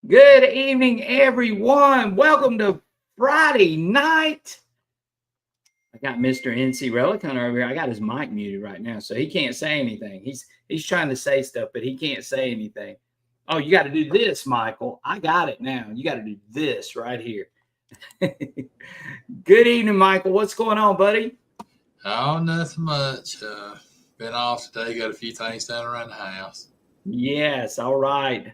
Good evening, everyone. Welcome to Friday night. I got Mr. NC Relic over here. I got his mic muted right now, so he can't say anything. He's trying to say stuff, but he can't say anything. Oh, you got to do this, Michael. I got it now. You got to do this right here. Good evening, Michael. What's going on, buddy? Oh, nothing much. Been off today. Got a few things done around the house. Yes. All right.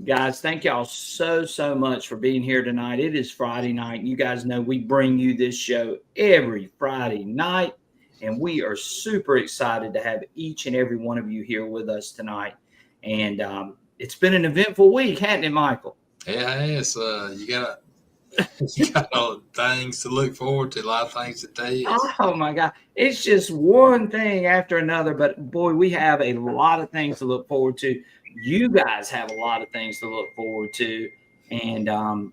Guys, thank y'all so much for being here tonight. It is Friday night. You guys know we bring you this show every Friday night, and we are super excited to have each and every one of you here with us tonight. And it's been an eventful week, hasn't it, Michael? Yeah, it's you got things to look forward to, a lot of things to do. Oh my God. It's just one thing after another, but boy, we have a lot of things to look forward to. You guys have a lot of things to look forward to. And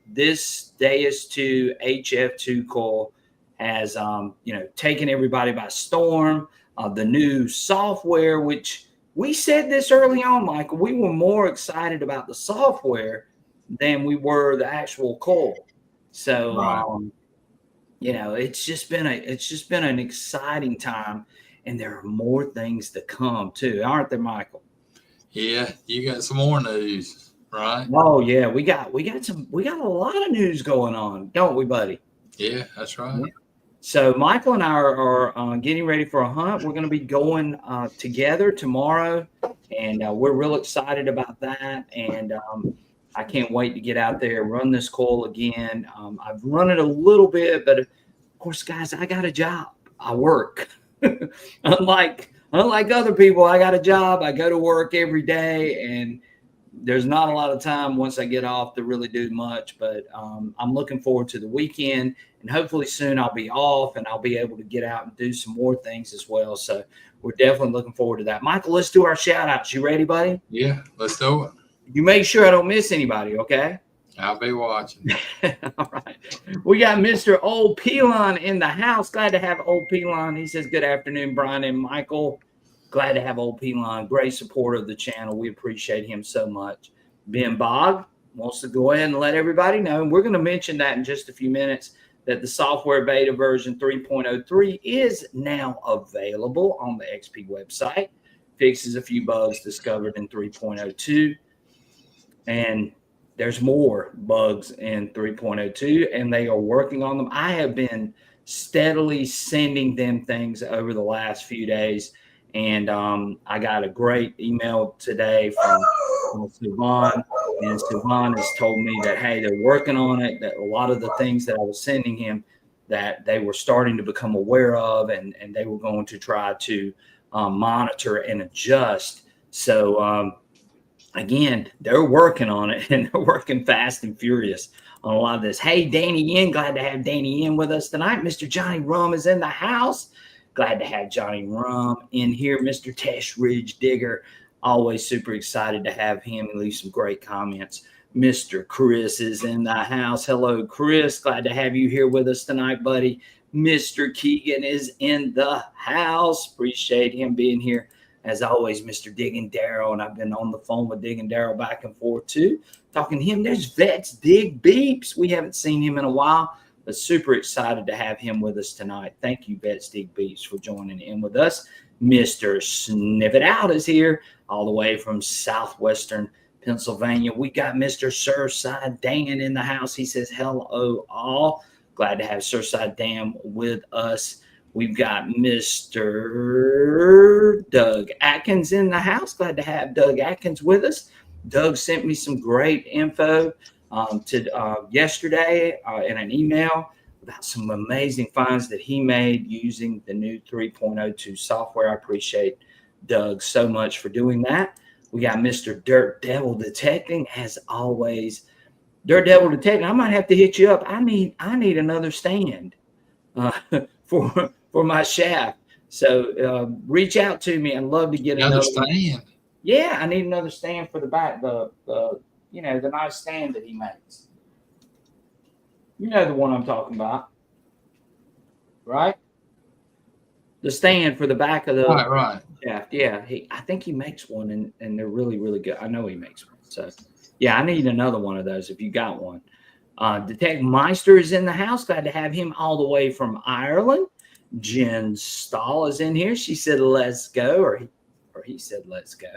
this Deus 2 HF2 Coil has, taken everybody by storm. The new software, which we said this early on, Michael, we were more excited about the software than we were the actual coil. So, Right. it's just been an exciting time, and there are more things to come too, aren't there, Michael? Yeah, you got some more news, right? Oh yeah, we got a lot of news going on, don't we, buddy? Yeah, that's right. Yeah. So Michael and I are getting ready for a hunt. We're going to be going together tomorrow, and we're real excited about that. And I can't wait to get out there and run this coil again. I've run it a little bit, but of course, guys, I got a job. I work. unlike other people, I got a job. I go to work every day, and there's not a lot of time once I get off to really do much. But I'm looking forward to the weekend, and hopefully soon I'll be off and I'll be able to get out and do some more things as well. So we're definitely looking forward to that. Michael, let's do our shout outs. You ready, buddy? Yeah, let's do it. You make sure I don't miss anybody, okay? I'll be watching. All right. We got Mr. Old Pelon in the house. Glad to have Old Pelon. He says, good afternoon, Brian and Michael. Glad to have Old Pelon. Great supporter of the channel. We appreciate him so much. Ben Bog wants to go ahead and let everybody know. And we're going to mention that in just a few minutes, that the software beta version 3.03 is now available on the XP website. Fixes a few bugs discovered in 3.02. And there's more bugs in 3.02, and they are working on them. I have been steadily sending them things over the last few days, and I got a great email today from Sivan, and Sivan has told me that, hey, they're working on it, that a lot of the things that I was sending him that they were starting to become aware of, and they were going to try to monitor and adjust. So, again, they're working on it, and they're working fast and furious on a lot of this. Hey, Danny Inn, glad to have Danny Inn with us tonight. Mr. Johnny Rum is in the house. Glad to have Johnny Rum in here. Mr. Tesh Ridge Digger, always super excited to have him and leave some great comments. Mr. Chris is in the house. Hello, Chris. Glad to have you here with us tonight, buddy. Mr. Keegan is in the house. Appreciate him being here. As always, Mr. Digging Darrell, and I've been on the phone with Digging Darrell back and forth too, talking to him. There's Vets Dig Beeps. We haven't seen him in a while, but super excited to have him with us tonight. Thank you, Vets Dig Beeps, for joining in with us. Mr. Sniff It Out is here, all the way from southwestern Pennsylvania. We got Mr. Surfside Dan in the house. He says, hello, all. Glad to have Surfside Dan with us. We've got Mr. Doug Atkins in the house. Glad to have Doug Atkins with us. Doug sent me some great info yesterday in an email about some amazing finds that he made using the new 3.02 software. I appreciate Doug so much for doing that. We got Mr. Dirt Devil Detecting, as always. Dirt Devil Detecting, I might have to hit you up. I need another stand for my shaft. So reach out to me. I'd love to get another stand. Yeah, I need another stand for the back, the nice stand that he makes. You know the one I'm talking about, right? The stand for the back of the right. shaft. Yeah, I think he makes one, and they're really, really good. I know he makes one. So, yeah, I need another one of those if you got one. Detect Meister is in the house. Glad to have him all the way from Ireland. Jen Stahl is in here. She said, let's go, or he said, let's go.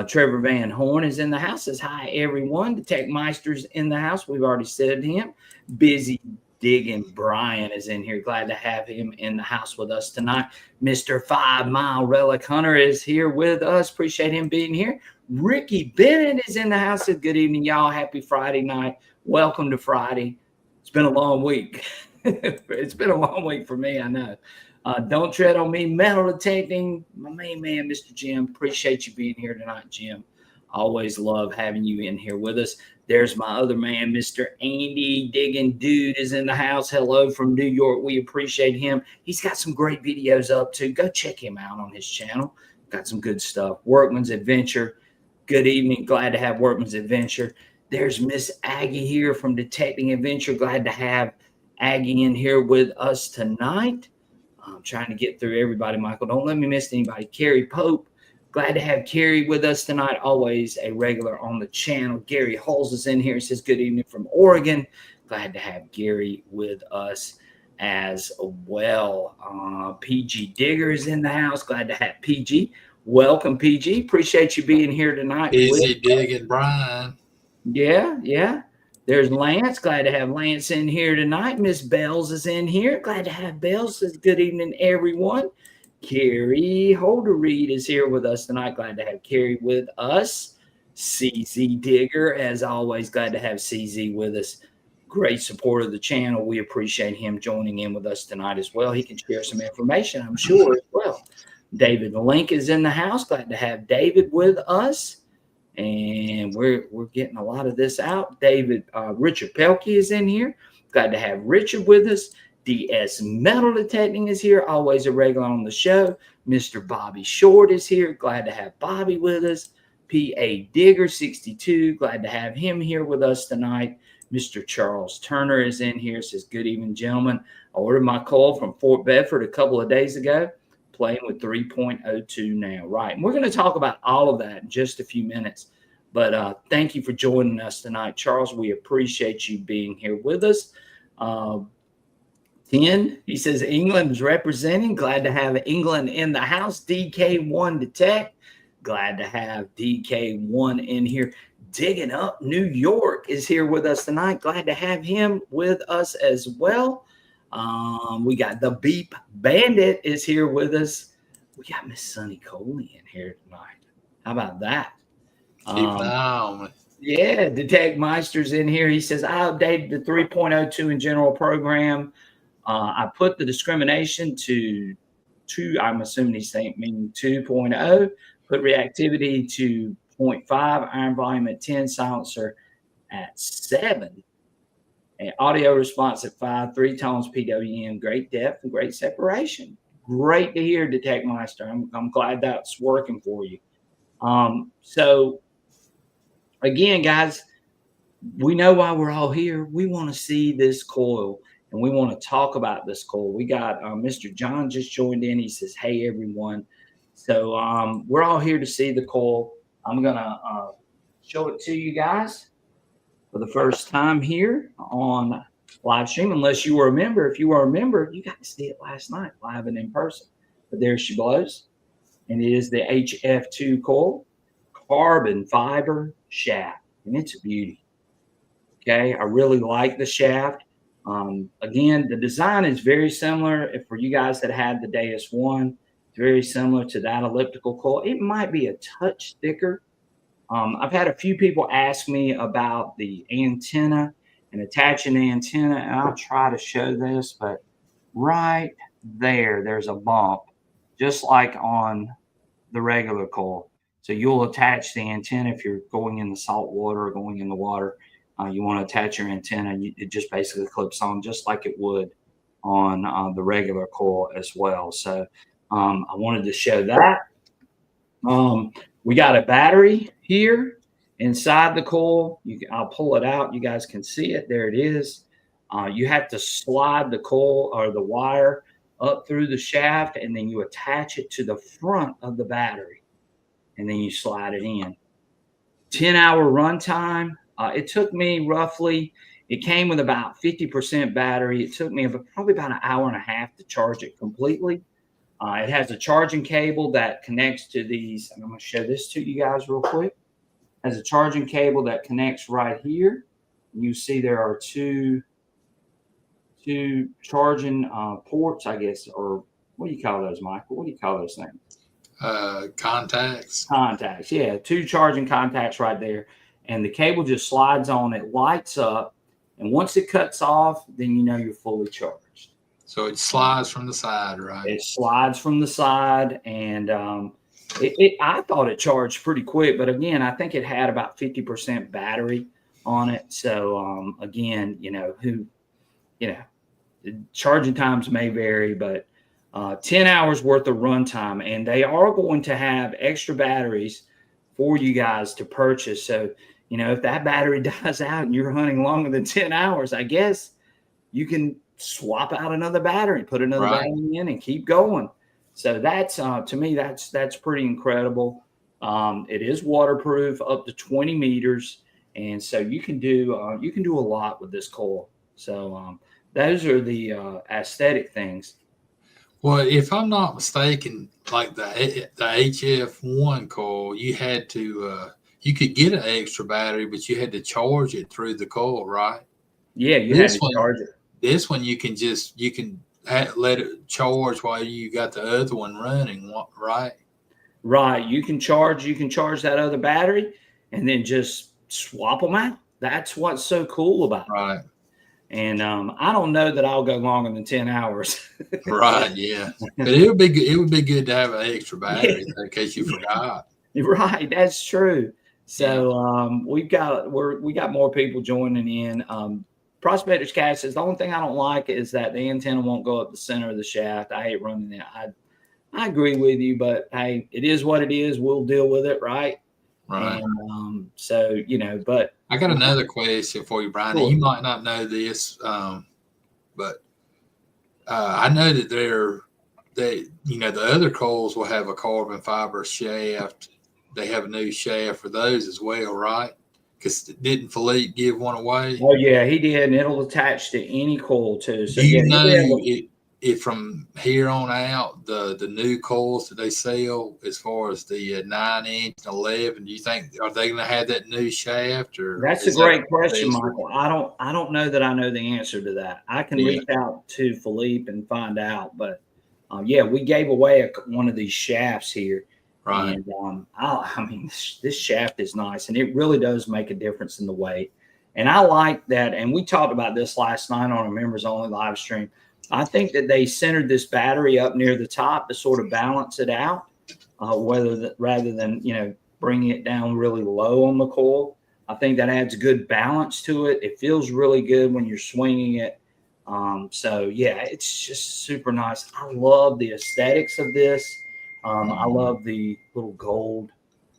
Trevor Van Horn is in the house. Says, hi, everyone. Detect Meister's in the house. We've already said him. Busy Digging Brian is in here. Glad to have him in the house with us tonight. Mr. 5 Mile Relic Hunter is here with us. Appreciate him being here. Ricky Bennett is in the house. Says, good evening, y'all. Happy Friday night. Welcome to Friday. It's been a long week. It's been a long week for me, I know. Don't tread on me. Metal Detecting, my main man, Mr. Jim. Appreciate you being here tonight, Jim. Always love having you in here with us. There's my other man, Mr. Andy Digging Dude is in the house. Hello from New York. We appreciate him. He's got some great videos up too. Go check him out on his channel. Got some good stuff. Workman's Adventure. Good evening. Glad to have Workman's Adventure. There's Miss Aggie here from Detecting Adventure. Glad to have Aggie in here with us tonight. I'm trying to get through everybody, Michael. Don't let me miss anybody. Carrie Pope. Glad to have Carrie with us tonight. Always a regular on the channel. Gary Hulls is in here. He says, good evening from Oregon. Glad to have Gary with us as well. PG Digger is in the house. Glad to have PG. Welcome, PG. Appreciate you being here tonight. Busy Digging Brian. Yeah. There's Lance. Glad to have Lance in here tonight. Miss Bells is in here. Glad to have Bells. Says, good evening, everyone. Carrie Holderreed is here with us tonight. Glad to have Carrie with us. CZ Digger, as always, glad to have CZ with us. Great supporter of the channel. We appreciate him joining in with us tonight as well. He can share some information, I'm sure, as well. David Link is in the house. Glad to have David with us. And we're getting a lot of this out. Richard Pelkey is in here. Glad to have Richard with us. DS Metal Detecting is here. Always a regular on the show. Mr. Bobby Short is here. Glad to have Bobby with us. PA Digger 62. Glad to have him here with us tonight. Mr. Charles Turner is in here. Says, good evening, gentlemen. I ordered my coil from Fort Bedford a couple of days ago. Playing with 3.02 now. Right. And we're going to talk about all of that in just a few minutes. But thank you for joining us tonight, Charles. We appreciate you being here with us. 10, he says, England is representing. Glad to have England in the house. DK1 Detect. Glad to have DK1 in here. Digging Up New York is here with us tonight. Glad to have him with us as well. We got the Beep Bandit is here with us. We got Miss Sunny Coley in here tonight. How about that? Keep an eye on me. Yeah, Detect Meister's in here. He says, I updated the 3.02 in general program. I put the discrimination to 2. I'm assuming he's saying meaning 2.0. Put reactivity to 0.5. Iron volume at 10. Silencer at 7. And audio response at 5. 3 tones PWM. Great depth and great separation. Great to hear, Detect Meister. I'm glad that's working for you. So again, guys, we know why we're all here. We want to see this coil. And we want to talk about this coil. We got Mr. John just joined in. He says, hey, everyone. So we're all here to see the coil. I'm going to show it to you guys for the first time here on live stream. Unless you were a member. If you were a member, you got to see it last night, live and in person. But there she blows. And it is the HF2 coil carbon fiber shaft. And it's a beauty. Okay, I really like the shaft. Again, the design is very similar. If for you guys that had the Deus 1, it's very similar to that elliptical coil. It might be a touch thicker. I've had a few people ask me about the antenna and attaching the antenna, and I'll try to show this, but right there's a bump, just like on the regular coil. So you'll attach the antenna if you're going in the salt water or going in the water. You want to attach your antenna, and it just basically clips on just like it would on the regular coil as well. So I wanted to show that. We got a battery here inside the coil. I'll pull it out. You guys can see it. There it is. You have to slide the coil or the wire up through the shaft, and then you attach it to the front of the battery, and then you slide it in. 10-hour runtime. It took me roughly, it came with about 50% battery. It took me probably about an hour and a half to charge it completely. It has a charging cable that connects to these. I'm going to show this to you guys real quick. It has a charging cable that connects right here. You see there are two charging ports, I guess, or what do you call those, Michael? What do you call those things? Contacts. Contacts, yeah, two charging contacts right there. And the cable just slides on, it lights up, and once it cuts off, then you know you're fully charged. So it slides from the side, right? It slides from the side, and I thought it charged pretty quick, but again, I think it had about 50% battery on it. So again, charging times may vary, but 10 hours worth of runtime, and they are going to have extra batteries for you guys to purchase. So, if that battery dies out and you're hunting longer than 10 hours, I guess you can swap out another battery, put another battery in, and keep going. So that's to me, that's pretty incredible. It is waterproof up to 20 meters, and so you can do a lot with this coil. So those are the aesthetic things. Well, if I'm not mistaken, like the HF1 coil, you had to you could get an extra battery, but you had to charge it through the coil, right? Yeah, you had to charge it. This one you can let it charge while you got the other one running, right? Right. You can charge that other battery and then just swap them out. That's what's so cool about it. Right. And I don't know that I'll go longer than 10 hours. Right. Yeah. But it would be good to have an extra battery in case you forgot. Right. That's true. So we got more people joining in. Prospector's Cat says the only thing I don't like is that the antenna won't go up the center of the shaft. I hate running it. I agree with you, but hey, it is what it is. We'll deal with it, right? Right. And so but I got another question for you, Brian. Sure. You might not know this, but I know that the other coils will have a carbon fiber shaft. They have a new shaft for those as well, right? Because didn't Philippe give one away? Oh yeah, he did, and it'll attach to any coil too. So do you know if from here on out the new coils that they sell, as far as the 9-inch and 11, do you think are they going to have that new shaft? Or that's a great question, Michael. I don't know that I know the answer to that. I can reach out to Philippe and find out, but we gave away one of these shafts here. Right. And I mean, this shaft is nice, and it really does make a difference in the weight. And I like that. And we talked about this last night on a members only live stream. I think that they centered this battery up near the top to sort of balance it out, rather than bringing it down really low on the coil. I think that adds good balance to it. It feels really good when you're swinging it. So yeah, it's just super nice. I love the aesthetics of this. I love the little gold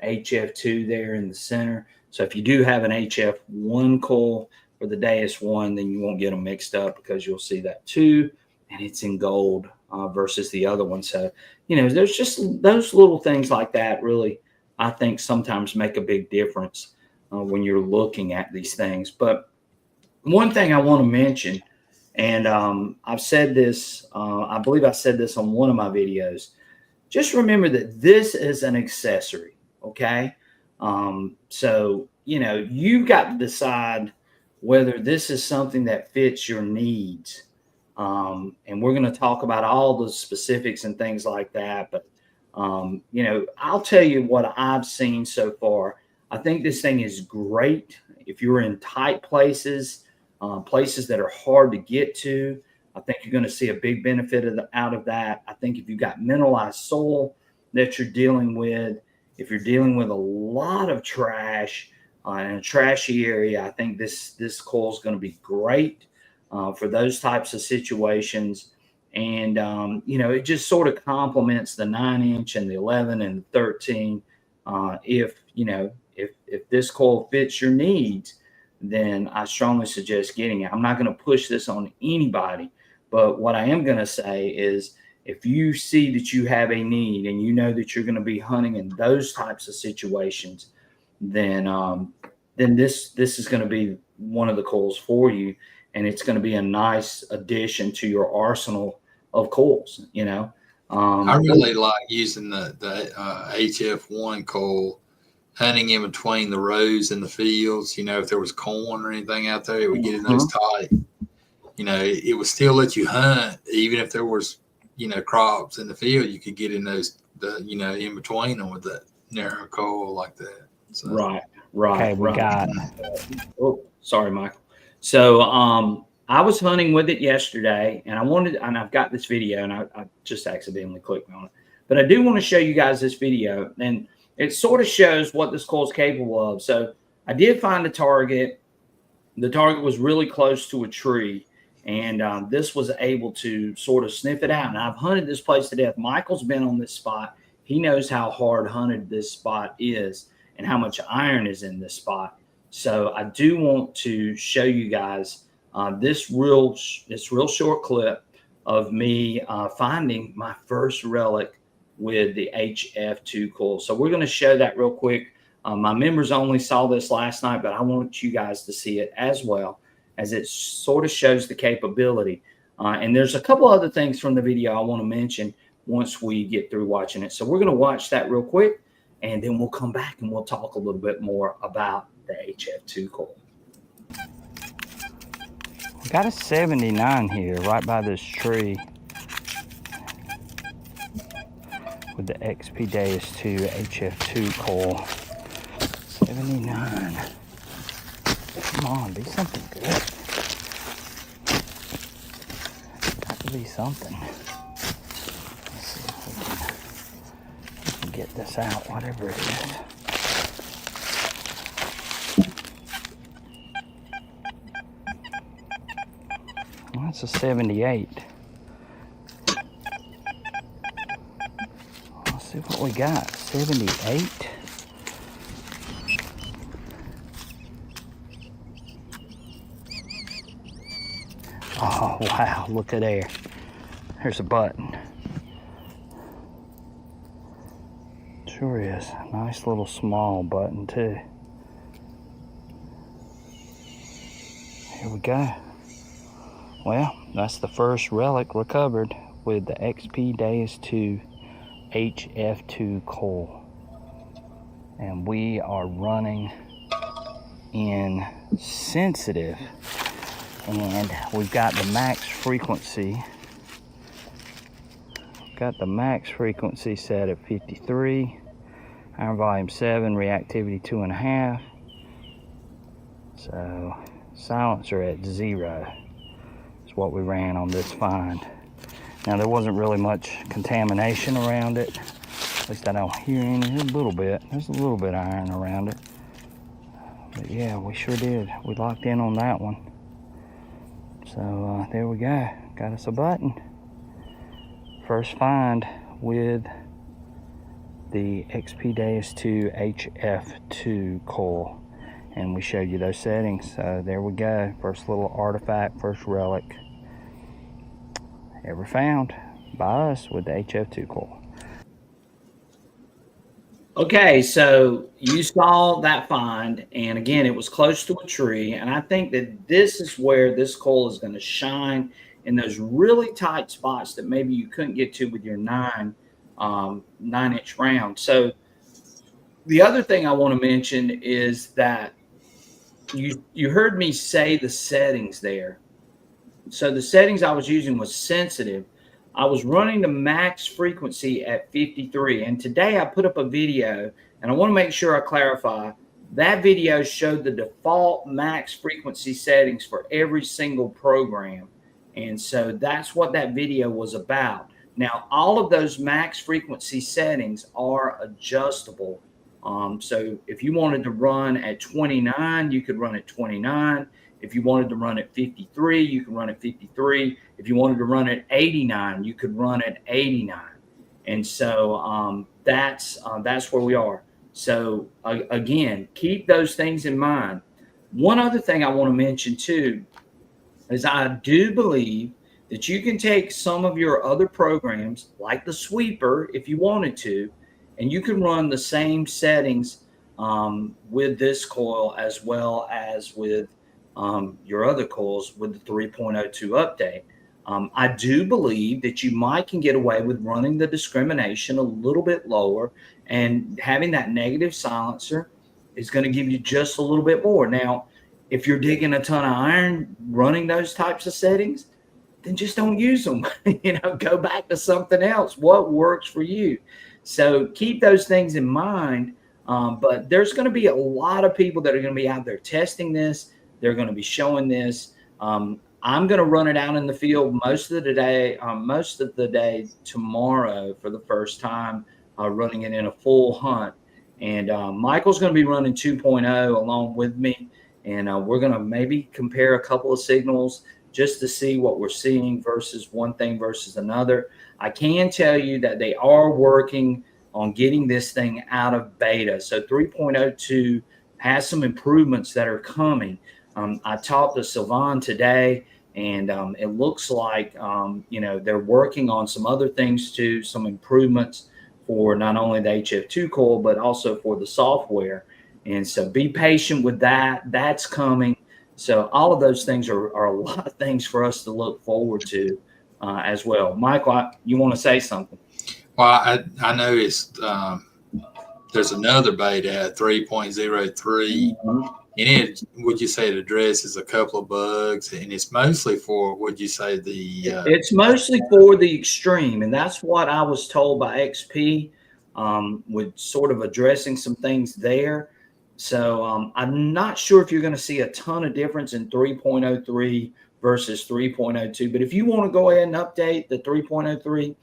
HF2 there in the center. So if you do have an HF1 coil for the Deus 1, then you won't get them mixed up, because you'll see that too, and it's in gold versus the other one. So, there's just those little things like that really, I think, sometimes make a big difference when you're looking at these things. But one thing I want to mention, and I've said this, I believe I said this on one of my videos, just remember that this is an accessory, okay? So, you've got to decide whether this is something that fits your needs. And we're going to talk about all the specifics and things like that. But, I'll tell you what I've seen so far. I think this thing is great if you're in tight places, places that are hard to get to. I think you're going to see a big benefit out of that. I think if you've got mineralized soil that you're dealing with, if you're dealing with a lot of trash in a trashy area, I think this coil is going to be great for those types of situations. And, it just sort of complements the 9-inch and the 11 and the 13. If this coil fits your needs, then I strongly suggest getting it. I'm not going to push this on anybody. But what I am going to say is, if you see that you have a need and you know that you're going to be hunting in those types of situations, then this is going to be one of the coils for you, and it's going to be a nice addition to your arsenal of coils. I really like using the HF1 coil, hunting in between the rows in the fields. If there was corn or anything out there, it would get in those tight. It would still let you hunt, even if there was, crops in the field. You could get in those, in between them with that narrow coil like that. So. Right. Okay, we got. Oh, sorry, Michael. So, I was hunting with it yesterday, and I've got this video, and I just accidentally clicked on it. But I do want to show you guys this video, and it sort of shows what this coil is capable of. So I did find a target. The target was really close to a tree, and this was able to sort of sniff it out. And I've hunted this place to death. Michael's been on this spot. He knows how hard hunted this spot is and how much iron is in this spot. So I do want to show you guys this real short clip of me finding my first relic with the HF2 coil. So we're going to show that real quick. My members only saw this last night, but I want you guys to see it as well, as it sort of shows the capability. And there's a couple other things from the video I want to mention once we get through watching it. So we're going to watch that real quick, and then we'll come back and we'll talk a little bit more about the HF2 coil. We got a 79 here right by this tree with the XP Deus 2 HF2 coil. 79. Come on, be something good. Got to be something. Let's see if we can get this out, whatever it is. Well, that's a 78. Let's see what we got. 78. Oh, wow, look at there. There's a button. Sure is. Nice little small button, too. Here we go. Well, that's the first relic recovered with the XP Deus 2 HF2 coil. And we are running in sensitive. And we've got the max frequency. Got the max frequency set at 53. Iron volume 7, reactivity 2.5. So silencer at 0 is what we ran on this find. Now there wasn't really much contamination around it. At least I don't hear any. There's a little bit. There's a little bit of iron around it. But yeah, we sure did. We locked in on that one. So there we go. Got us a button. First find with the XP Deus 2 HF2 coil. And we showed you those settings. So there we go. First little artifact, first relic ever found by us with the HF2 coil. Okay, so you saw that find, and again, it was close to a tree, and I think that this is where this coil is going to shine in those really tight spots that maybe you couldn't get to with your 9-inch round. So the other thing I want to mention is that you heard me say the settings there. So the settings I was using was sensitive. I was running the max frequency at 53, and today I put up a video, and I want to make sure I clarify, that video showed the default max frequency settings for every single program, and so that's what that video was about. Now, all of those max frequency settings are adjustable. So if you wanted to run at 29, you could run at 29. If you wanted to run at 53, you can run at 53. If you wanted to run at 89, you could run at 89. And so that's where we are. So again, keep those things in mind. One other thing I want to mention too is I do believe that you can take some of your other programs, like the sweeper, if you wanted to, and you can run the same settings with this coil as well as with your other coils with the 3.02 update. I do believe that you can get away with running the discrimination a little bit lower, and having that negative silencer is going to give you just a little bit more. Now, if you're digging a ton of iron running those types of settings, then just don't use them. Go back to something else. What works for you? So keep those things in mind. But there's going to be a lot of people that are going to be out there testing this. They're going to be showing this. I'm going to run it out in the field most of the day tomorrow for the first time, running it in a full hunt. And Michael's going to be running 2.0 along with me. And we're going to maybe compare a couple of signals just to see what we're seeing versus one thing versus another. I can tell you that they are working on getting this thing out of beta. So 3.02 has some improvements that are coming. I talked to Sylvan today, and it looks like, they're working on some other things too, some improvements for not only the HF2 coil, but also for the software. And so be patient with that. That's coming. So all of those things are a lot of things for us to look forward to as well. Michael, you want to say something? Well, I noticed there's another beta at 3.03, Mm-hmm. and it, would you say, it addresses a couple of bugs, and it's mostly for, would you say, it's mostly for the extreme, and that's what I was told by XP, with sort of addressing some things there. So I'm not sure if you're going to see a ton of difference in 3.03 versus 3.02. But if you want to go ahead and update the 3.03,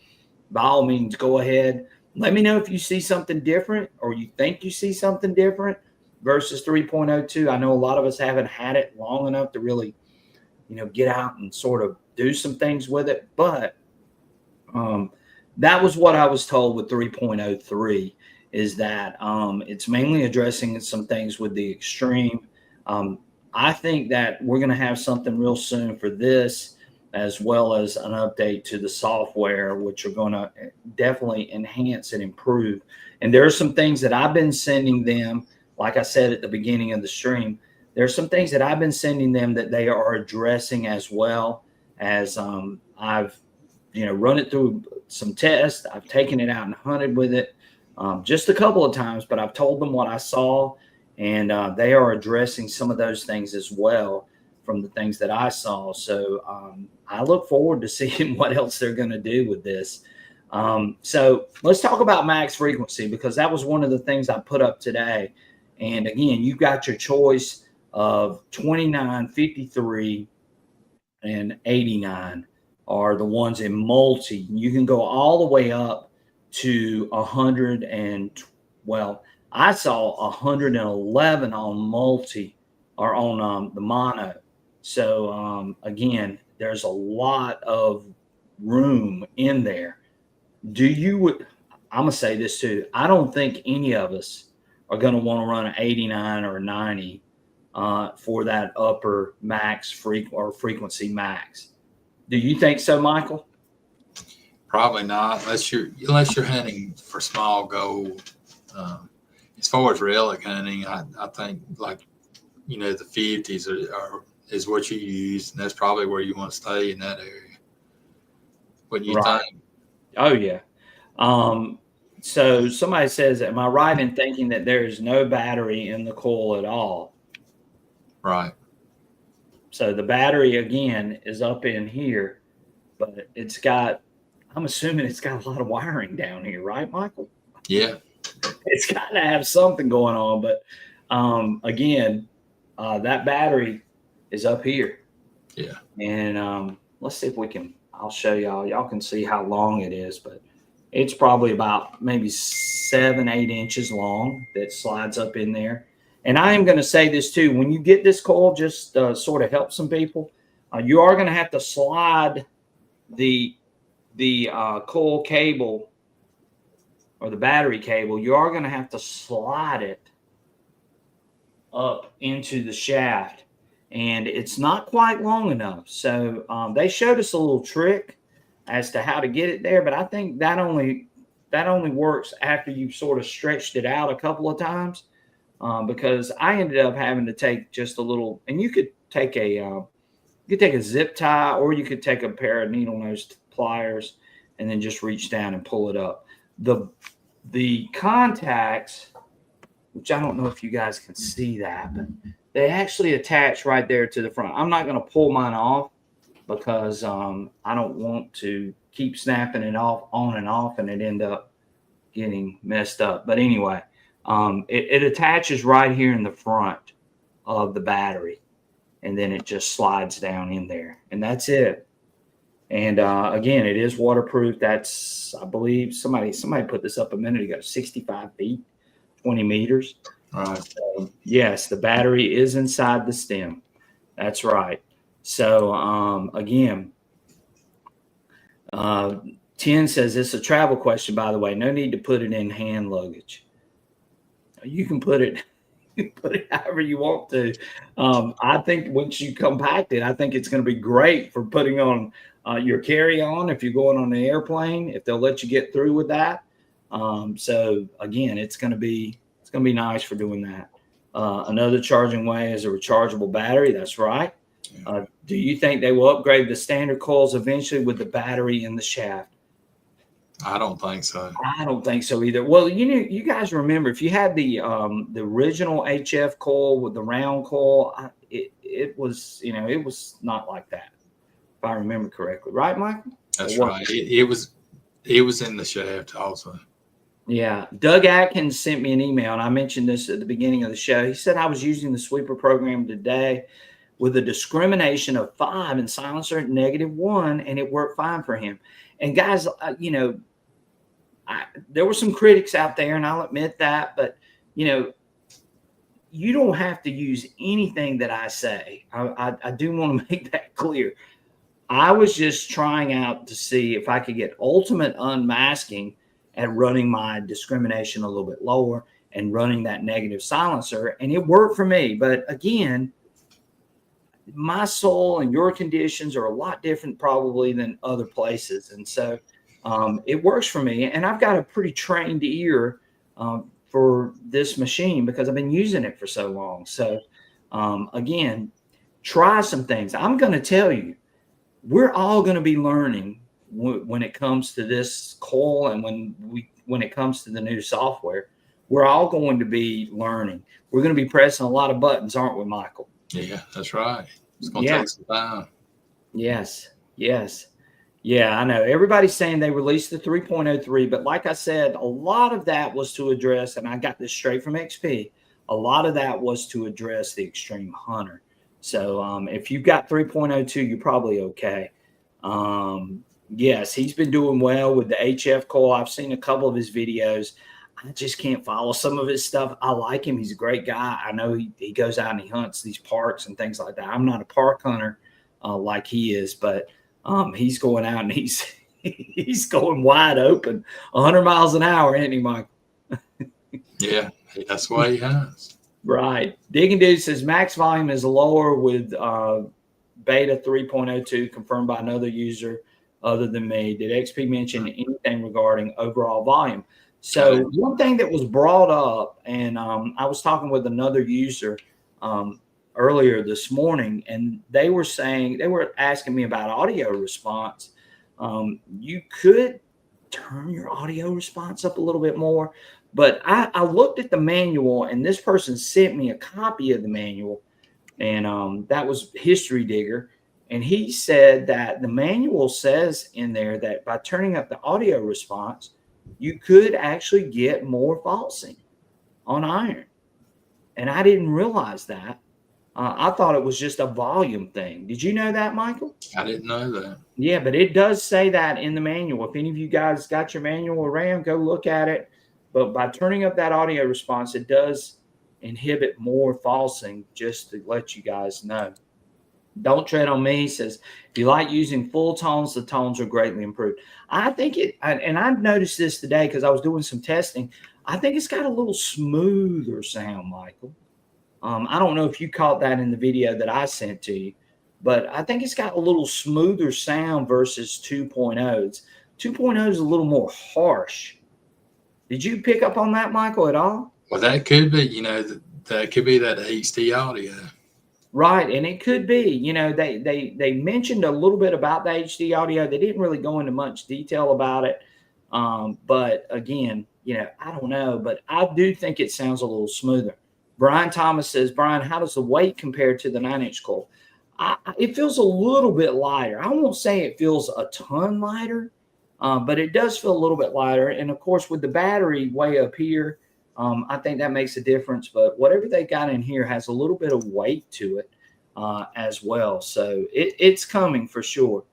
by all means, go ahead. Let me know if you see something different, or you think you see something different versus 3.02. I know a lot of us haven't had it long enough to really, get out and sort of do some things with it. But that was what I was told with 3.03. Is that it's mainly addressing some things with the extreme. I think that we're going to have something real soon for this, as well as an update to the software, which are going to definitely enhance and improve. And there are some things that I've been sending them, like I said at the beginning of the stream, there are some things that I've been sending them that they are addressing, as well as I've run it through some tests. I've taken it out and hunted with it. Just a couple of times, but I've told them what I saw, and they are addressing some of those things as well from the things that I saw. So I look forward to seeing what else they're going to do with this. So let's talk about max frequency, because that was one of the things I put up today. And again, you've got your choice of 29, 53, and 89 are the ones in multi. You can go all the way up to 100, and I saw 111 on multi, or on the mono. So again, there's a lot of room in there. I'm gonna say this too, I don't think any of us are going to want to run an 89 or 90 for that upper max frequency max. Do you think so, Michael? Probably not, unless you're hunting for small gold. As far as relic hunting, I think the 50s is what you use, and that's probably where you want to stay in that area. What do you think? Oh yeah. So somebody says, am I right in thinking that there is no battery in the coil at all? Right. So the battery again is up in here, but I'm assuming it's got a lot of wiring down here, right, Michael? Yeah. It's got to have something going on, but again, that battery is up here. Yeah. And let's see if I'll show y'all. Y'all can see how long it is, but it's probably about maybe 7-8 inches long that slides up in there. And I am going to say this too, when you get this coil, just sort of help some people, you are going to have to slide the coil cable, or the battery cable. You are going to have to slide it up into the shaft, and it's not quite long enough. So they showed us a little trick as to how to get it there, but I think that only works after you've sort of stretched it out a couple of times. because I ended up having to take just a little, and you could take a zip tie, or you could take a pair of needle nose pliers and then just reach down and pull it up. The contacts, which I don't know if you guys can see that, but they actually attach right there to the front. I'm not going to pull mine off because I don't want to keep snapping it off on and off and it end up getting messed up. But anyway, it attaches right here in the front of the battery, and then it just slides down in there, and that's it. And again, it is waterproof. That's, I believe, somebody put this up a minute ago, 65 feet, 20 meters. All right. So, yes, the battery is inside the stem. That's right. So again, 10 says it's a travel question, by the way. No need to put it in hand luggage. You can put it however you want to. I think once you compact it, I think it's going to be great for putting on your carry-on if you're going on an airplane, if they'll let you get through with that. So again, it's going to be nice for doing that. Another charging way is a rechargeable battery. That's right. Do you think they will upgrade the standard coils eventually with the battery in the shaft? I don't think so. I don't think so either. Well, you guys remember, if you had the original HF coil with the round coil, it was not like that, if I remember correctly, right, Michael? That's right. It was in the shaft also. Yeah. Doug Atkins sent me an email, and I mentioned this at the beginning of the show. He said I was using the sweeper program today with a discrimination of 5 and silencer at -1, and it worked fine for him. And guys, there were some critics out there, and I'll admit that, but you don't have to use anything that I say. I do want to make that clear. I was just trying out to see if I could get ultimate unmasking at running my discrimination a little bit lower and running that negative silencer, and it worked for me. But again, my soil and your conditions are a lot different probably than other places, and so it works for me. And I've got a pretty trained ear for this machine because I've been using it for so long. So again, try some things. I'm going to tell you, we're all going to be learning when it comes to this coil, and when it comes to the new software. We're all going to be learning. We're going to be pressing a lot of buttons, aren't we, Michael? Yeah, that's right. It's going to take some time. Yes. Yeah, I know. Everybody's saying they released the 3.03, but like I said, a lot of that was to address, and I got this straight from XP, a lot of that was to address the Extreme Hunter. So if you've got 3.02, you're probably okay. Yes, he's been doing well with the HF coil. I've seen a couple of his videos. I just can't follow some of his stuff. I like him. He's a great guy. I know he goes out and he hunts these parks and things like that. I'm not a park hunter like he is, but he's going out and he's going wide open, 100 miles an hour, ain't he, Mike? Yeah, that's why he hunts. Right. Digging Deus says max volume is lower with beta 3.02 confirmed by another user other than me. Did XP mention anything regarding overall volume? So one thing that was brought up, and I was talking with another user earlier this morning, and they were asking me about audio response. You could turn your audio response up a little bit more, but I looked at the manual, and this person sent me a copy of the manual, and that was History Digger. And he said that the manual says in there that by turning up the audio response, you could actually get more falsing on iron. And I didn't realize that. I thought it was just a volume thing. Did you know that, Michael? I didn't know that. Yeah, but it does say that in the manual. If any of you guys got your manual around, go look at it. But by turning up that audio response, it does inhibit more falsing, just to let you guys know. Don't Tread on Me says, if you like using full tones, the tones are greatly improved. I think and I've noticed this today because I was doing some testing. I think it's got a little smoother sound, Michael. I don't know if you caught that in the video that I sent to you, but I think it's got a little smoother sound versus 2.0s. 2.0 is a little more harsh. Did you pick up on that, Michael, at all? Well, that could be, that could be that HT audio. Right, and it could be. You know, they mentioned a little bit about the HD audio. They didn't really go into much detail about it. But again, you know, I don't know, but I do think it sounds a little smoother. Brian Thomas says, Brian, how does the weight compare to the 9-inch coil? It feels a little bit lighter. I won't say it feels a ton lighter, but it does feel a little bit lighter. And of course, with the battery way up here, I think that makes a difference. But whatever they got in here has a little bit of weight to it as well. So it's coming for sure.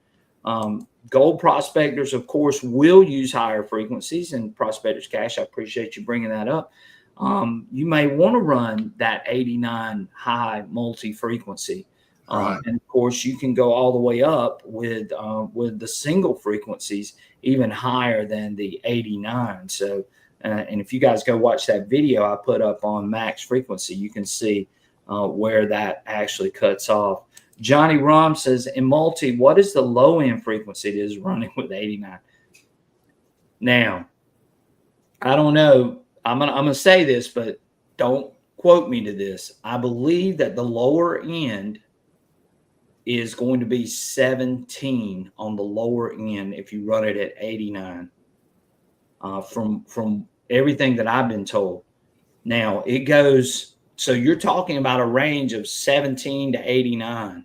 Gold prospectors, of course, will use higher frequencies. And Prospectors Cash, I appreciate you bringing that up. You may want to run that 89 high multi-frequency. Right. And of course, you can go all the way up with the single frequencies, even higher than the 89. So, and if you guys go watch that video I put up on max frequency, you can see where that actually cuts off. Johnny Rom says, in multi, what is the low end frequency that is running with 89? Now, I don't know. I'm gonna say this, but don't quote me to this. I believe that the lower end is going to be 17 on the lower end if you run it at 89. From everything that I've been told. Now it goes. So you're talking about a range of 17 to 89.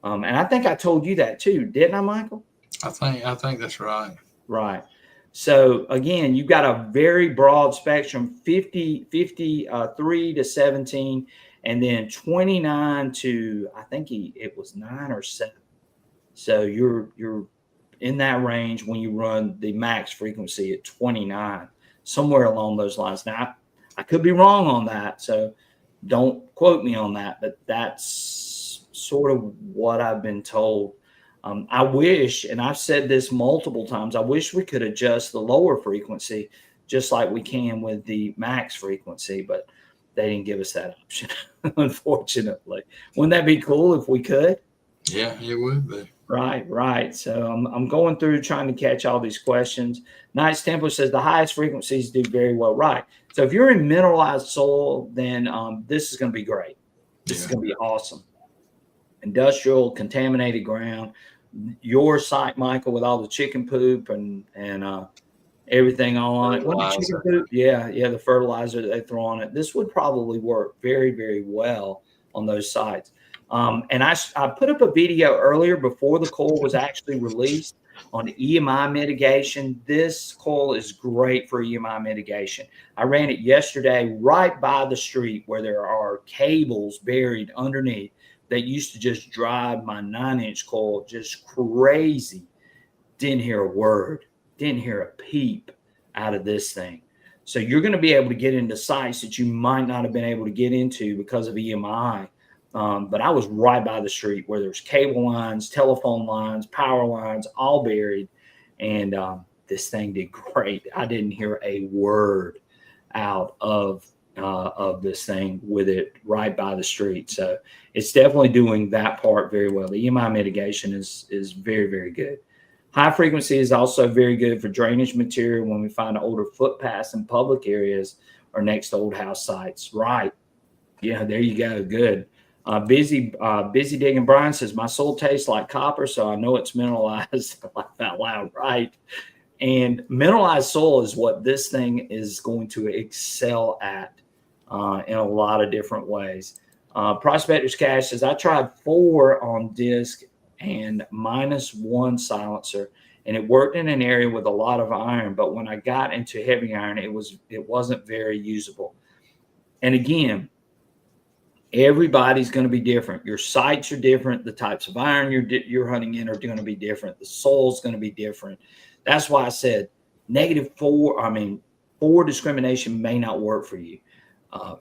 And I think I told you that too, didn't I, Michael? I think that's right. Right. So again, you've got a very broad spectrum, 53 to 17, and then 29 to, I think it was 9 or 7. So you're in that range when you run the max frequency at 29, somewhere along those lines. Now, I could be wrong on that, so don't quote me on that, but that's sort of what I've been told. I wish, and I've said this multiple times, I wish we could adjust the lower frequency just like we can with the max frequency, but they didn't give us that option, unfortunately. Wouldn't that be cool if we could? Yeah, it would be. Right. So I'm going through trying to catch all these questions. Knights Templar says the highest frequencies do very well. Right. So if you're in mineralized soil, then this is going to be great. This is going to be awesome. Industrial, contaminated ground. Your site, Michael, with all the chicken poop and everything all on it. What the chicken poop? Yeah, the fertilizer that they throw on it. This would probably work very, very well on those sites. And I put up a video earlier before the coil was actually released on EMI mitigation. This coil is great for EMI mitigation. I ran it yesterday right by the street where there are cables buried underneath that used to just drive my 9-inch coil just crazy. Didn't hear a word, didn't hear a peep out of this thing. So you're going to be able to get into sites that you might not have been able to get into because of EMI. But I was right by the street where there's cable lines, telephone lines, power lines, all buried. And this thing did great. I didn't hear a word out of this thing with it right by the street. So it's definitely doing that part very well. The EMI mitigation is very, very good. High frequency is also very good for drainage material when we find older footpaths in public areas or next to old house sites. Right. Yeah, there you go. Good. Busy Digging Brian says, my soul tastes like copper, so I know it's mineralized. Laugh out loud, right? And mineralized soil is what this thing is going to excel at in a lot of different ways. Prospectors Cash says, I tried 4 on disc and -1 silencer, and it worked in an area with a lot of iron, but when I got into heavy iron, it wasn't very usable. And again, everybody's going to be different. Your sites are different. The types of iron you're hunting in are going to be different. The soil's going to be different. That's why I said -4 discrimination may not work for you.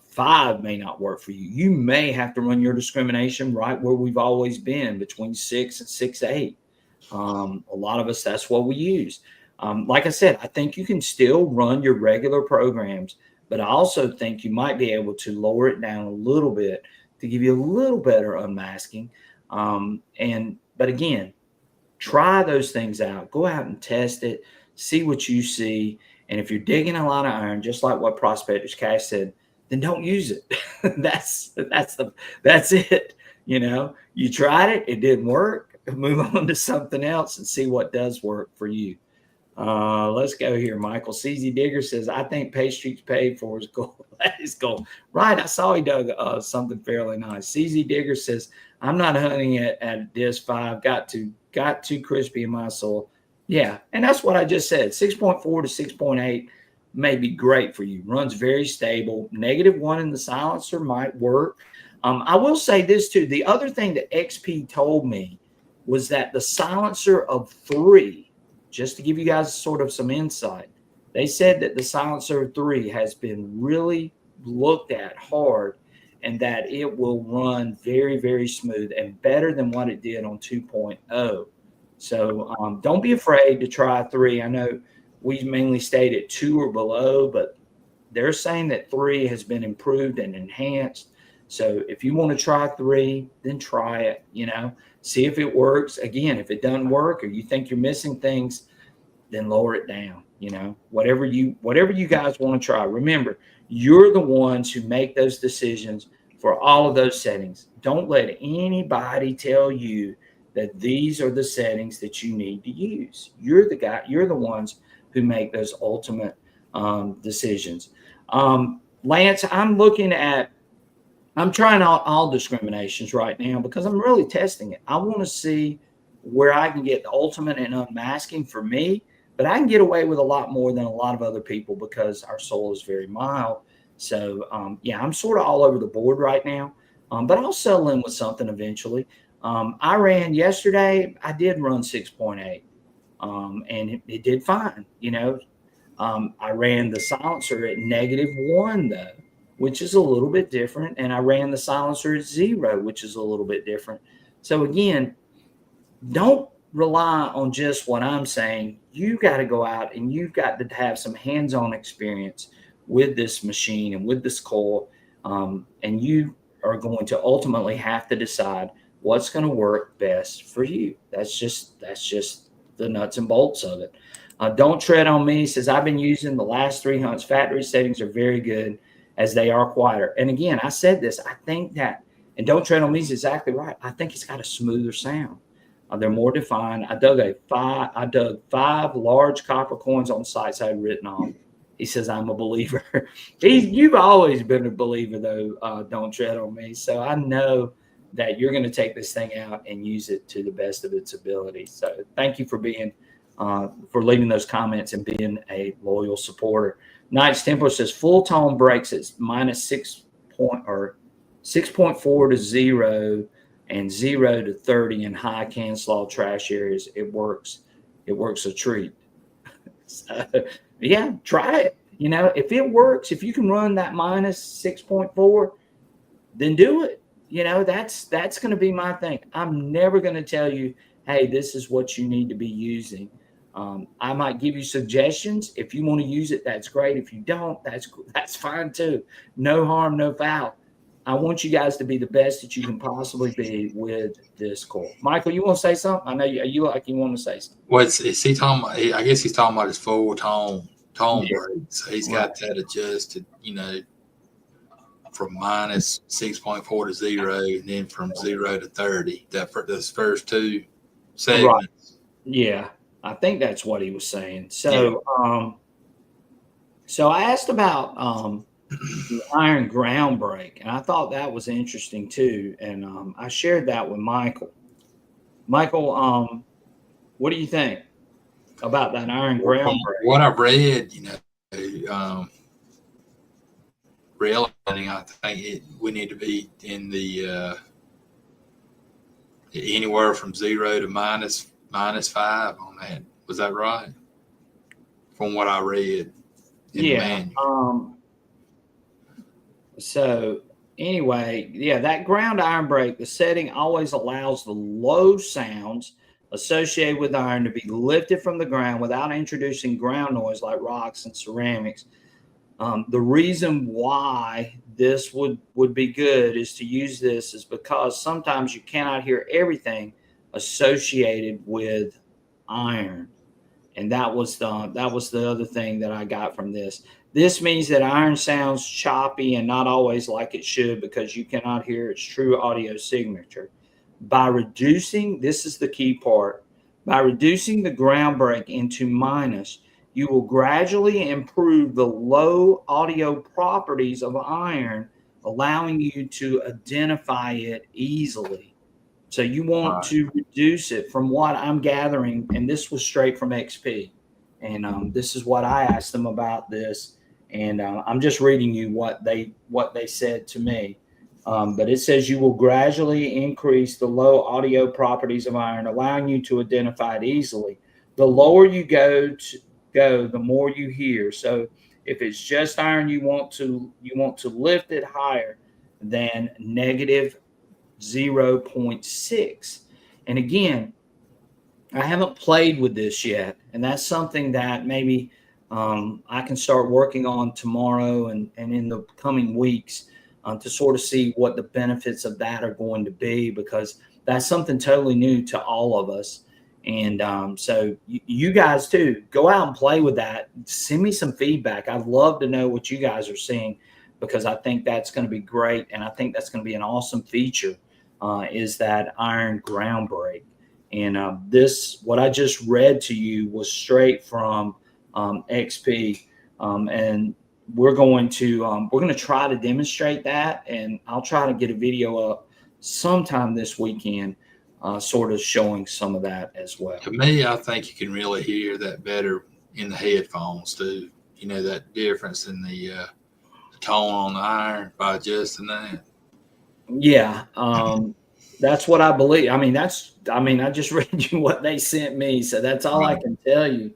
5 may not work for you. You may have to run your discrimination right where we've always been, between 6 and 6.8. A lot of us, that's what we use. Like I said, I think you can still run your regular programs, but I also think you might be able to lower it down a little bit to give you a little better unmasking. But again, try those things out. Go out and test it. See what you see. And if you're digging a lot of iron, just like what Prospectors Cash said, then don't use it. that's it. You know, you tried it, it didn't work. Move on to something else and see what does work for you. Let's go here. Michael CZ Digger says, I think Pay Street's paid for his goal. That is gold. Right. I saw he dug something fairly nice. CZ Digger says, I'm not hunting at Deus 5. Got too crispy in my soul. Yeah. And that's what I just said. 6.4 to 6.8 may be great for you. Runs very stable. -1 in the silencer might work. I will say this too. The other thing that XP told me was that the silencer of 3, just to give you guys sort of some insight, they said that the silencer of 3 has been really looked at hard and that it will run very, very smooth and better than what it did on 2.0. So don't be afraid to try 3. I know we mainly stayed at 2 or below, but they're saying that 3 has been improved and enhanced. So if you want to try 3, then try it, you know, see if it works. Again, if it doesn't work or you think you're missing things, then lower it down, you know, whatever you guys want to try. Remember, you're the ones who make those decisions for all of those settings. Don't let anybody tell you that these are the settings that you need to use. You're the guy, you're the ones who make those ultimate decisions. Lance, I'm trying all discriminations right now because I'm really testing it. I want to see where I can get the ultimate and unmasking for me, but I can get away with a lot more than a lot of other people because our soil is very mild. So, yeah, I'm sort of all over the board right now, but I'll settle in with something eventually. I ran yesterday. I did run 6.8, and it did fine. You know, I ran the silencer at -1 though, which is a little bit different. And I ran the silencer at 0, which is a little bit different. So again, don't rely on just what I'm saying. You got to go out and you've got to have some hands-on experience with this machine and with this coil. And you are going to ultimately have to decide what's going to work best for you. That's just the nuts and bolts of it. Don't Tread on Me says, I've been using the last 3 hunts. Factory settings are very good as they are quieter. And again, I said this, I think that, and Don't Tread on Me is exactly right. I think it's got a smoother sound. They're more defined. I dug 5 large copper coins on sites I had written on. He says, I'm a believer. You've always been a believer though, Don't Tread on Me. So I know that you're going to take this thing out and use it to the best of its ability. So thank you for being, for leaving those comments and being a loyal supporter. Knights Templar says full tone breaks at -6.4 to 0 and 0 to 30 in high Canslaw trash areas. It works a treat. So, yeah, try it. You know, if it works, if you can run that -6.4, then do it. You know, that's going to be my thing. I'm never going to tell you, hey, this is what you need to be using. I might give you suggestions. If you want to use it, that's great. If you don't, that's fine too. No harm, no foul. I want you guys to be the best that you can possibly be with this coil. Michael, you want to say something? I know you like you want to say something. Well, is he talking about? I guess he's talking about his full tone breaks. He's got that adjusted, you know, from -6.4 to 0, and then from 0 to 30. That for those first 2 segments. Right. Yeah, I think that's what he was saying. So, so I asked about the iron ground break, and I thought that was interesting too. And I shared that with Michael. Michael, what do you think about that iron ground break? What I've read, you know, Relic, I think we need to be in the anywhere from 0 to -5 on that. Was that right? From what I read in the manual. So anyway, yeah, that ground iron break, the setting always allows the low sounds associated with iron to be lifted from the ground without introducing ground noise like rocks and ceramics. The reason why this would be good is to use this is because sometimes you cannot hear everything associated with iron. And that was the other thing that I got from this. This means that iron sounds choppy and not always like it should because you cannot hear its true audio signature. By reducing, this is the key part, by reducing the ground break into minus, you will gradually improve the low audio properties of iron, allowing you to identify it easily. So you want to reduce it from what I'm gathering, and this was straight from XP. And this is what I asked them about this. And I'm just reading you what they said to me. But it says you will gradually increase the low audio properties of iron, allowing you to identify it easily. The lower you go, the more you hear. So if it's just iron, you want to lift it higher than negative 0.6. And again, I haven't played with this yet, and that's something that maybe I can start working on tomorrow and in the coming weeks to sort of see what the benefits of that are going to be, because that's something totally new to all of us. And so you guys too, go out and play with that. Send me some feedback. I'd love to know what you guys are seeing, because I think that's going to be great, and I think that's going to be an awesome feature, is that iron ground break. And this, what I just read to you, was straight from XP, and we're going to try to demonstrate that, and I'll try to get a video up sometime this weekend, sort of showing some of that as well. To me, I think you can really hear that better in the headphones too. You know, that difference in the tone on the iron by adjusting that. Yeah, that's what I believe. I mean, I just read you what they sent me, so that's all I can tell you.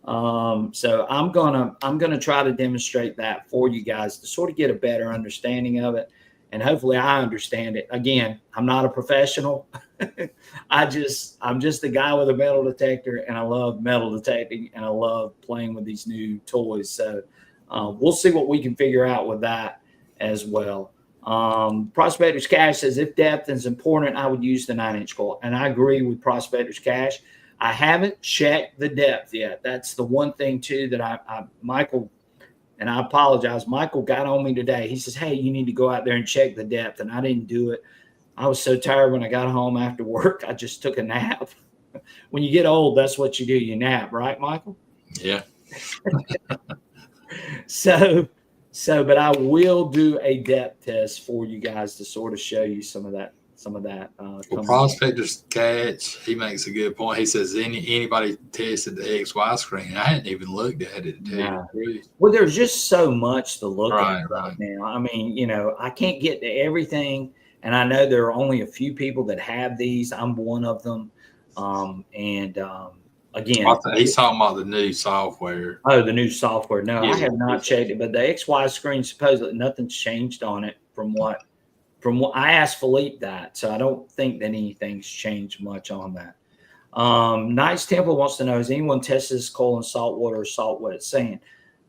So I'm gonna try to demonstrate that for you guys to sort of get a better understanding of it, and hopefully I understand it. Again, I'm not a professional. I'm just a guy with a metal detector, and I love metal detecting, and I love playing with these new toys. So we'll see what we can figure out with that as well. Prospector's Cash says, if depth is important, I would use the 9-inch coil. And I agree with Prospector's Cash. I haven't checked the depth yet. That's the one thing too that Michael, and I apologize, Michael got on me today. He says, hey, you need to go out there and check the depth. And I didn't do it. I was so tired when I got home after work. I just took a nap. When you get old, that's what you do. You nap, right, Michael? Yeah. But I will do a depth test for you guys to sort of show you some of that. Well, Prospector's Catch, he makes a good point. He says, anybody tested the XY screen? I hadn't even looked at it. Well, there's just so much to look at right now. I mean, you know, I can't get to everything, and I know there are only a few people that have these. I'm one of them. Again, he's talking about the new software. Oh, the new software. No, Yeah. I have not checked it, but the XY screen, supposedly nothing's changed on it from what I asked Philippe that. So I don't think that anything's changed much on that. Knights Temple wants to know, has anyone tested this coil in salt water or salt wet sand?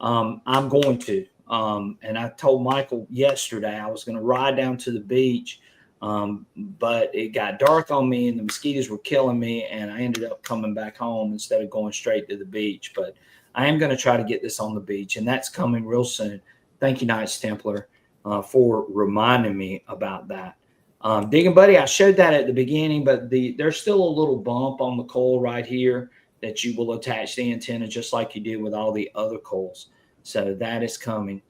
I'm going to. And I told Michael yesterday I was going to ride down to the beach, but it got dark on me and the mosquitoes were killing me, and I ended up coming back home instead of going straight to the beach. But I am going to try to get this on the beach, and that's coming real soon. Thank you, Knights Templar, for reminding me about that. Digging Buddy, I showed that at the beginning, but there's still a little bump on the coil right here that you will attach the antenna just like you did with all the other coils. So that is coming.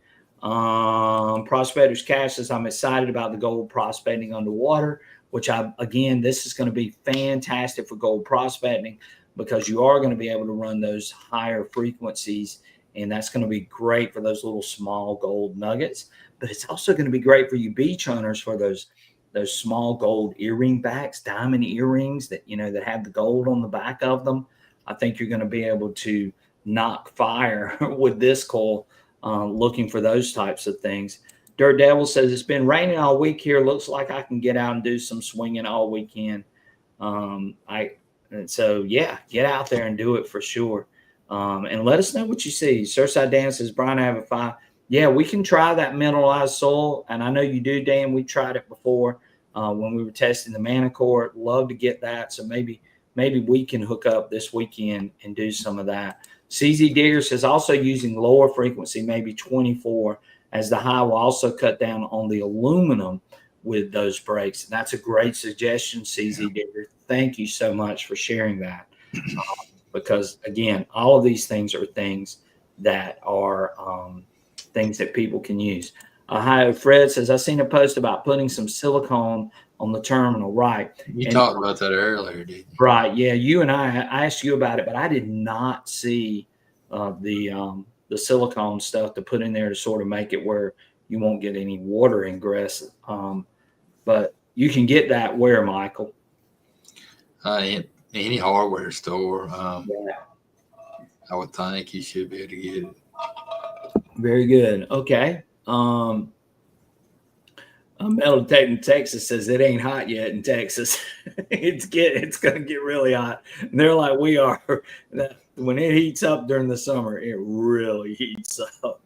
Prospector's Cash says, I'm excited about the gold prospecting underwater, which this is going to be fantastic for gold prospecting, because you are going to be able to run those higher frequencies, and that's going to be great for those little small gold nuggets. But it's also going to be great for you beach hunters for those small gold earring backs, diamond earrings that have the gold on the back of them. I think you're going to be able to knock fire with this coil, looking for those types of things. Dirt Devil says, it's been raining all week here. Looks like I can get out and do some swinging all weekend. So yeah, get out there and do it for sure. And let us know what you see. Surfside Dan says, Brian, I have a 5. Yeah, we can try that mineralized soil. And I know you do, Dan. We tried it before when we were testing the Manicore. Love to get that. So maybe maybe we can hook up this weekend and do some of that. CZ Digger says also using lower frequency, maybe 24, as the high will also cut down on the aluminum with those brakes. And that's a great suggestion, CZ Digger. Thank you so much for sharing that. Because again, all of these things are things that are things that people can use. Hi, Fred says, I seen a post about putting some silicone on the terminal, right? You talked about that earlier, didn't you? Right. Yeah. You and I asked you about it, but I did not see the silicone stuff to put in there to sort of make it where you won't get any water ingress. But you can get that where, Michael? Any hardware store. Yeah. I would think you should be able to get it. Very good. Okay. Metal Detecting Texas says it ain't hot yet in Texas. It's gonna get really hot. And they're like we are. When it heats up during the summer, it really heats up.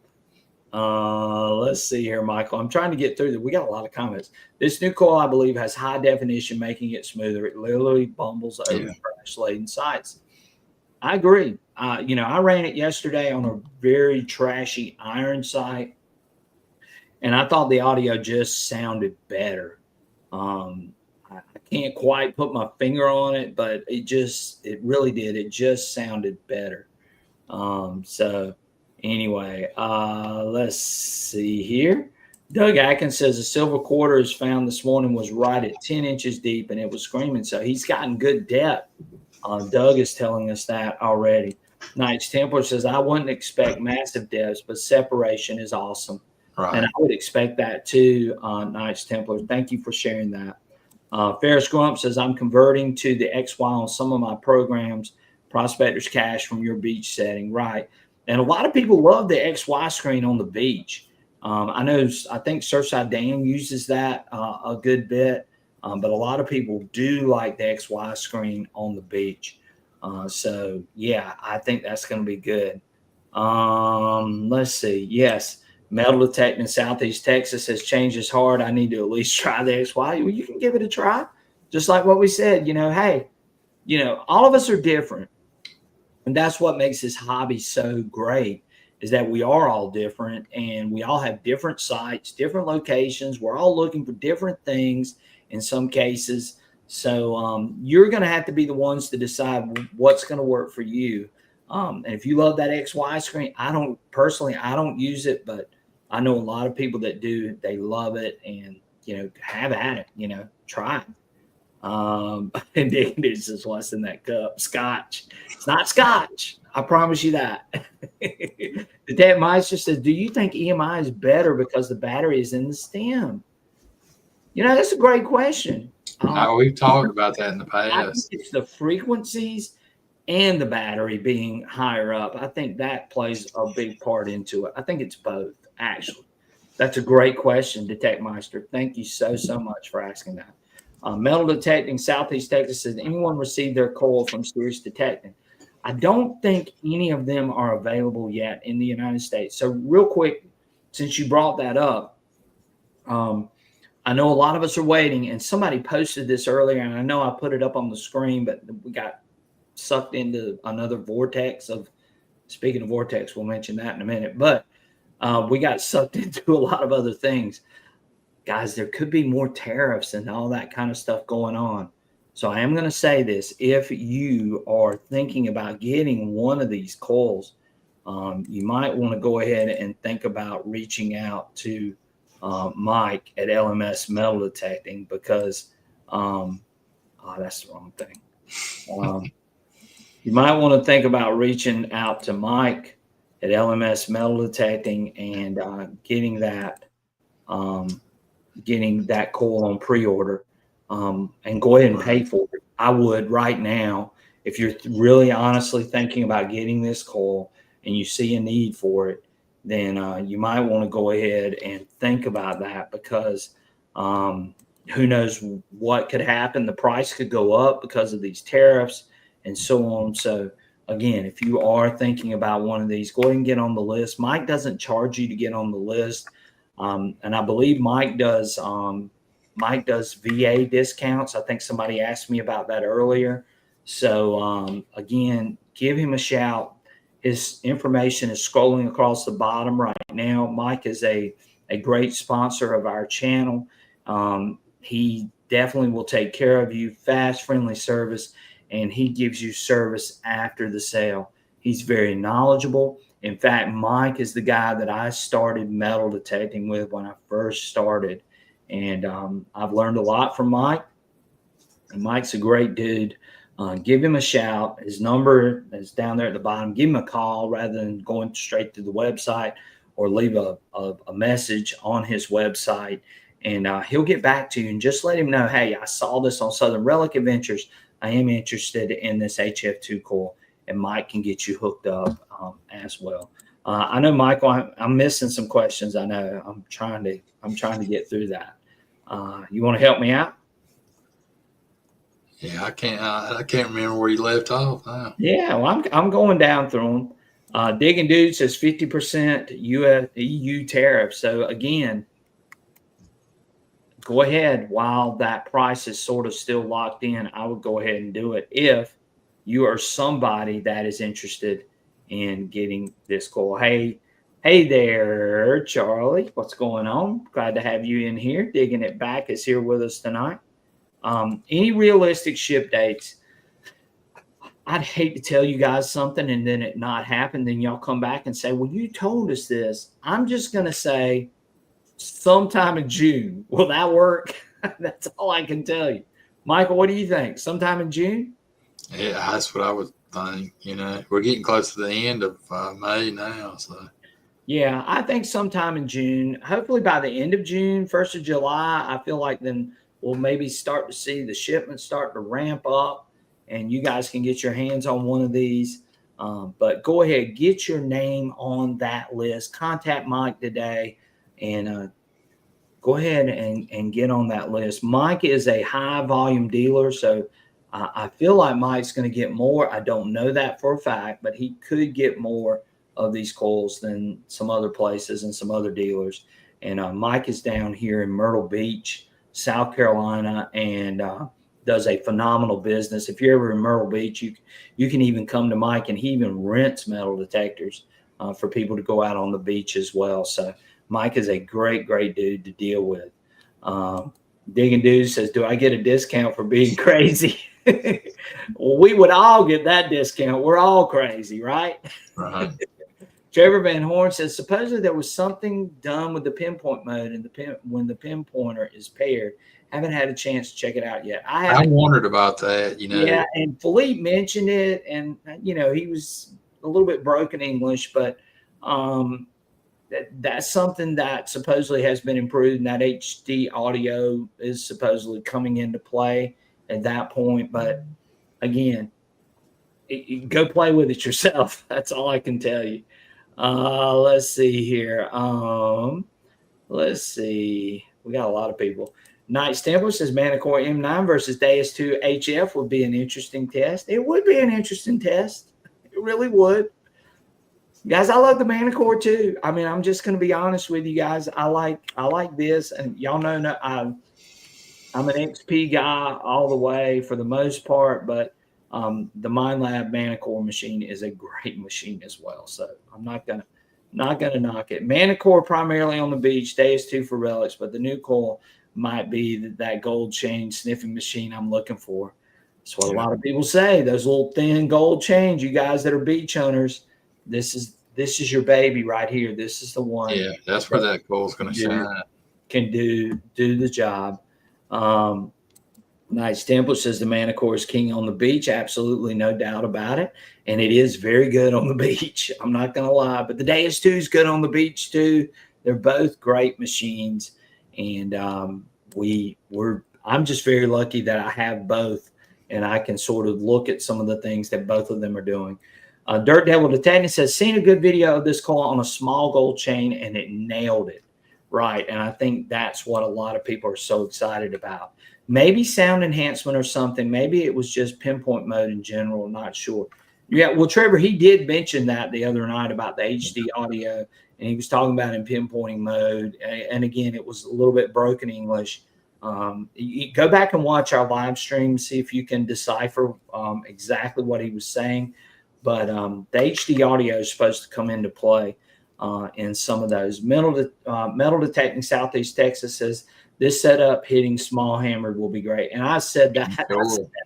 Let's see here, Michael. I'm trying to get through. We got a lot of comments. This new coil, I believe, has high definition, making it smoother. It literally bumbles over trash laden sites. I agree. I ran it yesterday on a very trashy iron site, and I thought the audio just sounded better. I can't quite put my finger on it, but it really did. It just sounded better. So anyway, let's see here. Doug Atkins says a silver quarter is found this morning was right at 10 inches deep and it was screaming. So he's gotten good depth. Doug is telling us that already. Knights Templar says, I wouldn't expect massive depths, but separation is awesome. Right. And I would expect that too, Knights Templar. Thank you for sharing that. Ferris Grump says, I'm converting to the XY on some of my programs, Prospector's Cache from your beach setting. Right. And a lot of people love the XY screen on the beach. I think Surfside Dan uses that a good bit, but a lot of people do like the XY screen on the beach. So, yeah, I think that's going to be good. Let's see. Yes, Metal Detecting in Southeast Texas has changed his heart. I need to at least try the XY. Well, you can give it a try. Just like what we said, hey, all of us are different. And that's what makes this hobby so great, is that we are all different and we all have different sites, different locations. We're all looking for different things in some cases. So you're going to have to be the ones to decide what's going to work for you. And if you love that XY screen, I don't use it, but I know a lot of people that do. They love it, and have at it. Try it. And this is what's in that cup. Scotch. It's not scotch. I promise you that. The Dad Meister says, do you think EMI is better because the battery is in the stem? That's a great question. We've talked about that in the past. I think it's the frequencies and the battery being higher up. I think that plays a big part into it. I think it's both, actually. That's a great question, Detect Meister. Thank you so much for asking that. Metal Detecting Southeast Texas says, anyone received their coil from Sirius Detecting? I don't think any of them are available yet in the United States. So real quick, since you brought that up, I know a lot of us are waiting, and somebody posted this earlier, and I know I put it up on the screen, but we got sucked into another vortex speaking of vortex, we'll mention that in a minute, but we got sucked into a lot of other things. Guys, there could be more tariffs and all that kind of stuff going on. So I am going to say this. If you are thinking about getting one of these coils, you might want to go ahead and think about reaching out to Mike at LMS Metal Detecting, because that's the wrong thing. You might want to think about reaching out to Mike at LMS Metal Detecting and getting that coil on pre-order, and go ahead and pay for it. I would right now, if you're really honestly thinking about getting this coil and you see a need for it, then you might want to go ahead and think about that, because who knows what could happen. The price could go up because of these tariffs and so on. So again, if you are thinking about one of these, go ahead and get on the list. Mike doesn't charge you to get on the list. And I believe Mike does VA discounts. I think somebody asked me about that earlier. So again, give him a shout. His information is scrolling across the bottom right now. Mike is a great sponsor of our channel. He definitely will take care of you, fast, friendly service, and he gives you service after the sale. He's very knowledgeable. In fact, Mike is the guy that I started metal detecting with when I first started. And I've learned a lot from Mike. And Mike's a great dude. Give him a shout. His number is down there at the bottom. Give him a call rather than going straight to the website, or leave a message on his website, and he'll get back to you. And just let him know, hey, I saw this on Southern Relic Adventures. I am interested in this HF2 coil, and Mike can get you hooked up as well. I know, Michael, I'm missing some questions. I know. I'm trying to get through that. You want to help me out? Yeah, I can't remember where you left off now. Yeah, well, I'm going down through them. Digging Dude says 50% EU tariff. So again, go ahead while that price is sort of still locked in. I would go ahead and do it if you are somebody that is interested in getting this coil. Hey there, Charlie. What's going on? Glad to have you in here. Digging It Back is here with us tonight. Any realistic ship dates? I'd hate to tell you guys something and then it not happen. Then y'all come back and say, well, you told us this. I'm just going to say sometime in June. Will that work? That's all I can tell you. Michael, what do you think? Sometime in June? Yeah, that's what I would think. We're getting close to the end of May now. So yeah, I think sometime in June, hopefully by the end of June, 1st of July, I feel like then we'll maybe start to see the shipments start to ramp up, and you guys can get your hands on one of these. But go ahead, get your name on that list. Contact Mike today, and go ahead and get on that list. Mike is a high volume dealer, so I feel like Mike's going to get more. I don't know that for a fact, but he could get more of these coils than some other places and some other dealers. And Mike is down here in Myrtle Beach, South Carolina, and does a phenomenal business. If you're ever in Myrtle Beach, you can even come to Mike, and he even rents metal detectors for people to go out on the beach as well. So Mike is a great dude to deal with. Digging Dude says, do I get a discount for being crazy? Well, we would all get that discount. We're all crazy, right? right. Trevor Van Horn says, supposedly there was something done with the pinpoint mode and when the pinpointer is paired. Haven't had a chance to check it out yet. I wondered about that, Yeah, and Philippe mentioned it, and he was a little bit broken English, but that's something that supposedly has been improved, and that HD audio is supposedly coming into play at that point. But again, go play with it yourself. That's all I can tell you. Let's see here. Let's see. We got a lot of people. Knights Templar says Manicore M9 versus Deus 2 HF would be an interesting test. It would be an interesting test. It really would. Guys, I love the Manicore too. I mean, I'm just going to be honest with you guys. I like this, and y'all know I'm an XP guy all the way for the most part, but the MindLab Manicore machine is a great machine as well. So I'm not gonna knock it. Manicore primarily on the beach, Deus 2 for relics, but the new coil might be that gold chain sniffing machine I'm looking for. That's what a lot of people say. Those little thin gold chains, you guys that are beach owners, this is your baby right here. This is the one. Yeah, that's where that coil's going to shine. Can do the job. Knights Templar says the Manicore is king on the beach. Absolutely, no doubt about it. And it is very good on the beach. I'm not going to lie. But the Deus 2 is good on the beach too. They're both great machines. And I'm just very lucky that I have both. And I can sort of look at some of the things that both of them are doing. Dirt Devil Detecting says, seen a good video of this coil on a small gold chain, and it nailed it. Right. And I think that's what a lot of people are so excited about. Maybe sound enhancement or something. Maybe it was just pinpoint mode in general. Not sure. Yeah. Well, Trevor, he did mention that the other night about the HD audio, and he was talking about in pinpointing mode. And again, it was a little bit broken English. You go back and watch our live stream, see if you can decipher exactly what he was saying. But the HD audio is supposed to come into play in some of those. Metal Detecting Southeast Texas says this setup hitting small hammered will be great. And I said that,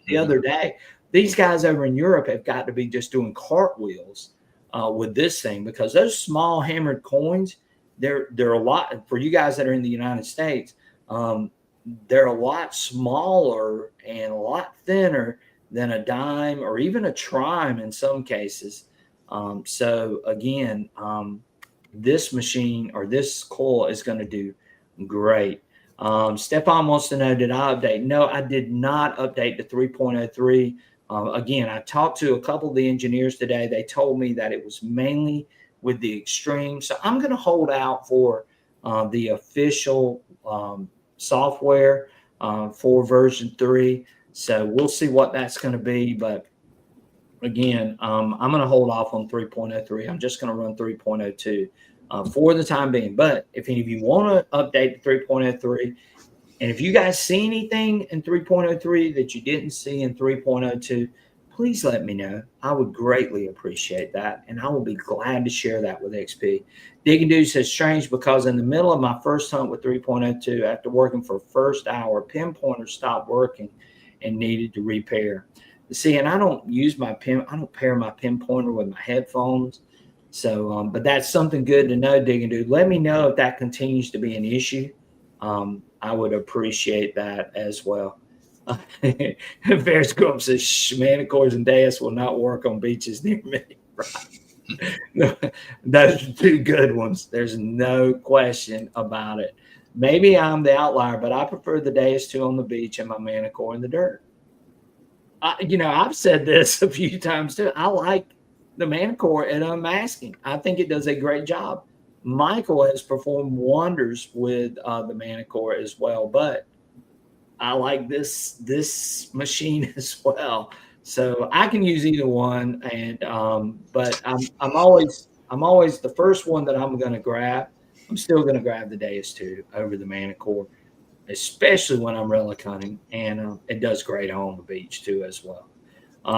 the other day. These guys over in Europe have got to be just doing cartwheels with this thing, because those small hammered coins, they're a lot for you guys that are in the United States. They're a lot smaller and a lot thinner than a dime or even a trime in some cases. So again, this machine or this coil is going to do great. Stefan wants to know, did I update? No, I did not update to 3.03. Again, I talked to a couple of the engineers today. They told me that it was mainly with the extreme. So I'm going to hold out for the official software for version 3. So we'll see what that's going to be. But again, I'm going to hold off on 3.03. I'm just going to run 3.02 for the time being. But if any of you want to update to 3.03, and if you guys see anything in 3.03 that you didn't see in 3.02, please let me know. I would greatly appreciate that, and I will be glad to share that with XP. Digging Dude says, strange, because in the middle of my first hunt with 3.02, after working for first hour, pinpointer stopped working and needed to repair. See, and I don't use my I don't pair my pinpointer with my headphones. So, but that's something good to know, Digging Dude. Let me know if that continues to be an issue. I would appreciate that as well. Ferris Grump says, Manicores and Deus will not work on beaches near me. Right. Those are two good ones. There's no question about it. Maybe I'm the outlier, but I prefer the Deus 2 on the beach and my Manicore in the dirt. I've said this a few times too. I like the Manicore at unmasking. I think it does a great job. Michael has performed wonders with the Manicore as well, but I like this machine as well. So I can use either one, and but I'm always the first one that I'm going to grab. I'm still going to grab the Deus 2 over the Manicore, especially when I'm relic hunting, and it does great on the beach too as well.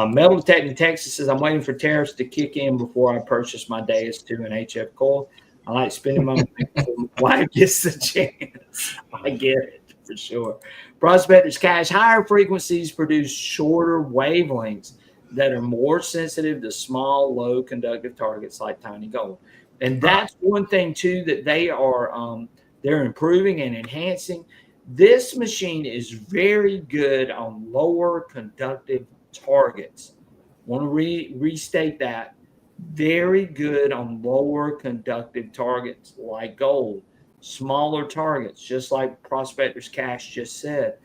Metal Detecting Texas says, I'm waiting for tariffs to kick in before I purchase my Deus 2 and HF coil. I like spending my money before my wife gets the chance. I get it for sure. Prospectors Cash, higher frequencies produce shorter wavelengths that are more sensitive to small, low conductive targets like tiny gold. And that's one thing too that they are they're improving and enhancing. This machine is very good on lower conductive targets. Want to restate that. Very good on lower conductive targets like gold, smaller targets, just like Prospectors Cash just said.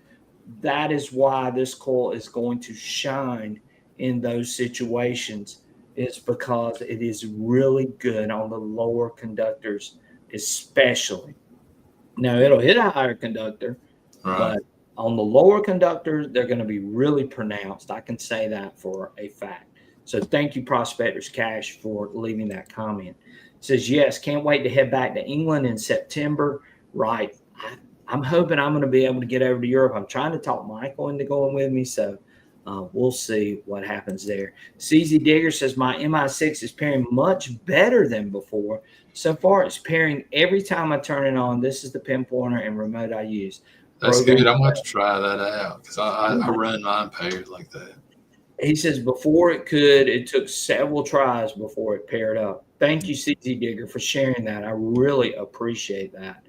That is why this coil is going to shine in those situations. It's because it is really good on the lower conductors, especially. Now, it'll hit a higher conductor, but on the lower conductors, they're going to be really pronounced. I can say that for a fact. So thank you, Prospectors Cash, for leaving that comment. It says, yes, can't wait to head back to England in September. Right. I'm hoping I'm going to be able to get over to Europe. I'm trying to talk Michael into going with me, so we'll see what happens there. CZ Digger says, my MI6 is pairing much better than before. So far, it's pairing every time I turn it on. This is the pinpointer and remote I use. That's good. I'm going to try that out because I run mine paired like that. He says before it took several tries before it paired up. Thank you, CZ Digger, for sharing that. I really appreciate that.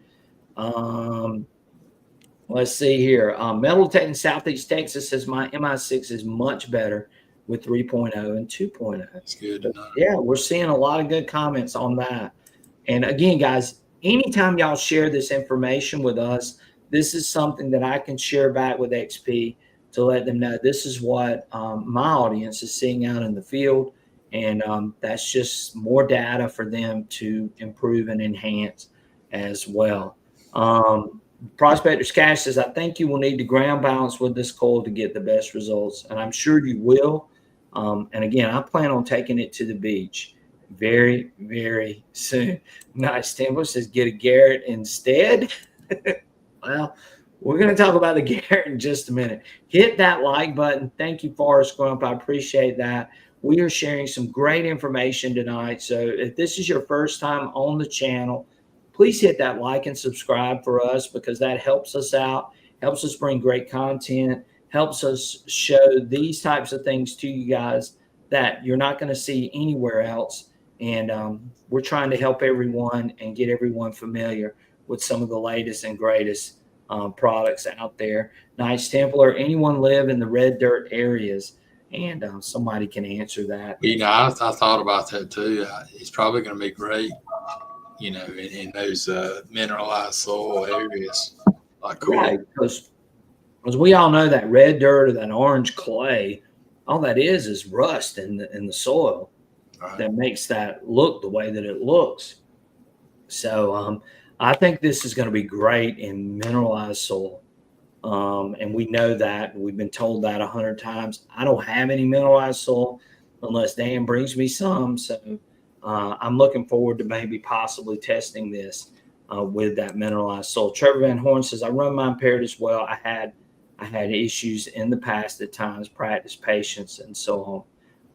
Let's see here. Metal Detecting Southeast Texas says my MI6 is much better with 3.0 and 2.0. That's good to know. Yeah, we're seeing a lot of good comments on that. And again, guys, anytime y'all share this information with us, this is something that I can share back with XP to let them know this is what my audience is seeing out in the field. And that's just more data for them to improve and enhance as well. Prospectors Cash says, I think you will need to ground balance with this coil to get the best results. And I'm sure you will. And again, I plan on taking it to the beach very, very soon. Nice. Temple says, get a Garrett instead. Well, We're going to talk about the Garrett in just a minute. Hit that like button. Thank you, Forrest Grump. I appreciate that. We are sharing some great information tonight. So if this is your first time on the channel, please hit that like and subscribe for us, because that helps us out, helps us bring great content, helps us show these types of things to you guys that you're not going to see anywhere else. And we're trying to help everyone and get everyone familiar with some of the latest and greatest products out there. Knights Templar, anyone live in the red dirt areas? And somebody can answer that. You know, I thought about that too. It's probably going to be great, you know, in those mineralized soil areas. Like cool. Right, because we all know that red dirt or that orange clay, all that is rust in the soil. Right. That makes that look the way that it looks. So I think this is going to be great in mineralized soil. And we know that. We've been told that 100 times. I don't have any mineralized soil unless Dan brings me some. So I'm looking forward to maybe possibly testing this with that mineralized soil. Trevor Van Horn says, I run mine paired as well. I had issues in the past at times, practice patience, and so on.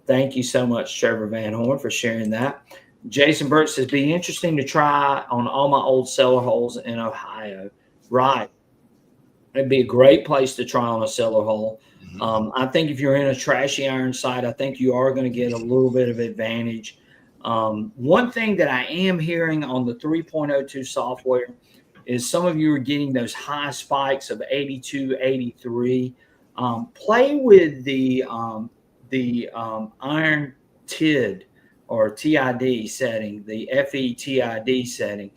Thank you so much, Trevor Van Horn, for sharing that. Jason Burt says, be interesting to try on all my old cellar holes in Ohio. Right. It'd be a great place to try on a cellar hole. I think if you're in a trashy iron site, I think you are going to get a little bit of advantage. One thing that I am hearing on the 3.02 software is some of you are getting those high spikes of 82, 83. Play with the iron TID or TID setting, the FETID setting.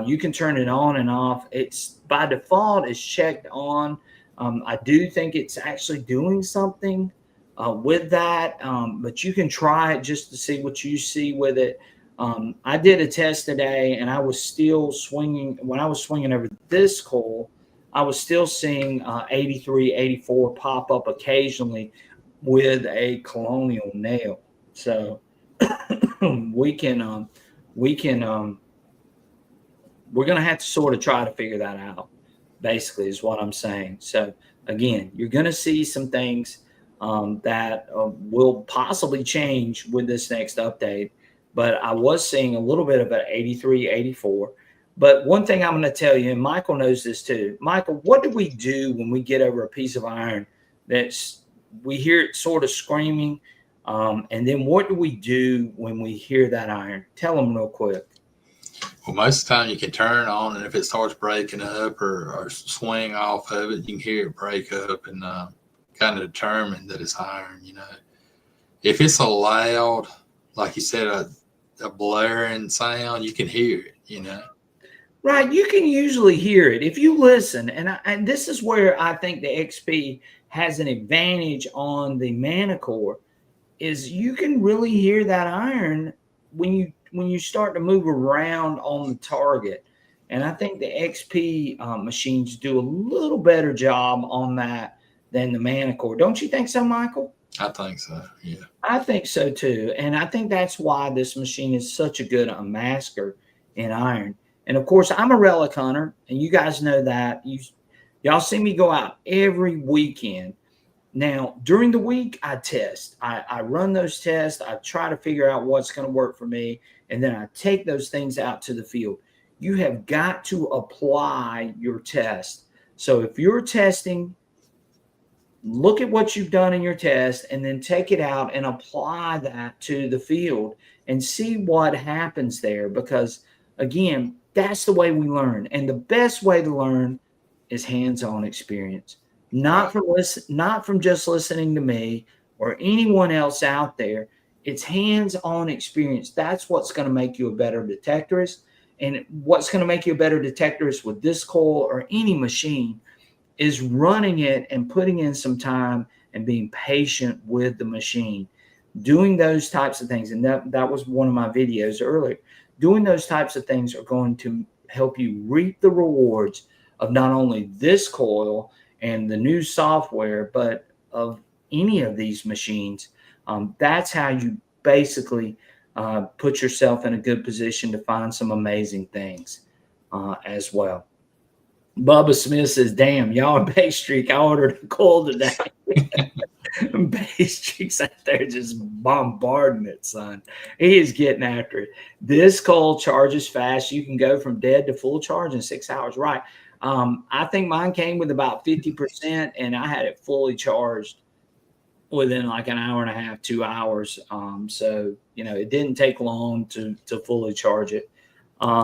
You can turn it on and off. It's by default, it's checked on. I do think it's actually doing something with that, but you can try it just to see what you see with it. I did a test today, and I was still swinging. When I was swinging over this coil, I was still seeing 83, 84 pop up occasionally with a colonial nail. So we're going to have to sort of try to figure that out, basically, is what I'm saying. So again, you're going to see some things that will possibly change with this next update. But I was seeing a little bit of an 83, 84. But one thing I'm going to tell you, and Michael knows this too. Michael, what do we do when we get over a piece of iron we hear it sort of screaming? And then what do we do when we hear that iron? Tell them real quick. Well, most of the time you can turn on, and if it starts breaking up or swing off of it, you can hear it break up and kind of determine that it's iron, you know. If it's a loud, like you said, a blaring sound, you can hear it, you know. Right, you can usually hear it if you listen, and this is where I think the XP has an advantage on the Manicore, is you can really hear that iron when you start to move around on the target. And I think the XP machines do a little better job on that than the Manicore. Don't you think so, Michael? I think so, yeah. I think so too. And I think that's why this machine is such a good masker in iron. And of course, I'm a Relic hunter, and you guys know that. Y'all see me go out every weekend. Now, during the week, I test. I run those tests. I try to figure out what's going to work for me, and then I take those things out to the field. You have got to apply your test. So if you're testing, look at what you've done in your test, and then take it out and apply that to the field and see what happens there. Because, again, that's the way we learn. And the best way to learn is hands-on experience. Not from just listening to me or anyone else out there. It's hands-on experience. That's what's going to make you a better detectorist. And what's going to make you a better detectorist with this coil or any machine is running it and putting in some time and being patient with the machine. Doing those types of things, and that was one of my videos earlier. Doing those types of things are going to help you reap the rewards of not only this coil and the new software, but of any of these machines. That's how you basically put yourself in a good position to find some amazing things as well. Bubba Smith says, damn, y'all in Bay Streak. I ordered a coil today. Bay Streak's out there just bombarding it, son. He is getting after it. This coil charges fast. You can go from dead to full charge in 6 hours. Right. I think mine came with about 50%, and I had it fully charged within like an hour and a half, 2 hours. So, it didn't take long to fully charge it.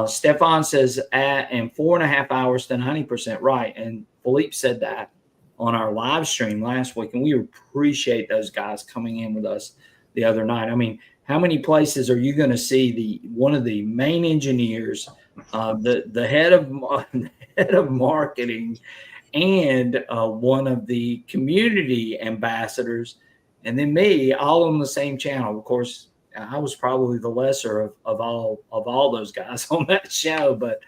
Stefan says in 4.5 hours to 90%. Right. And Philippe said that on our live stream last week. And we appreciate those guys coming in with us the other night. I mean, how many places are you going to see one of the main engineers, the head of marketing, and one of the community ambassadors, and then me, all on the same channel? Of course, I was probably the lesser of all those guys on that show, but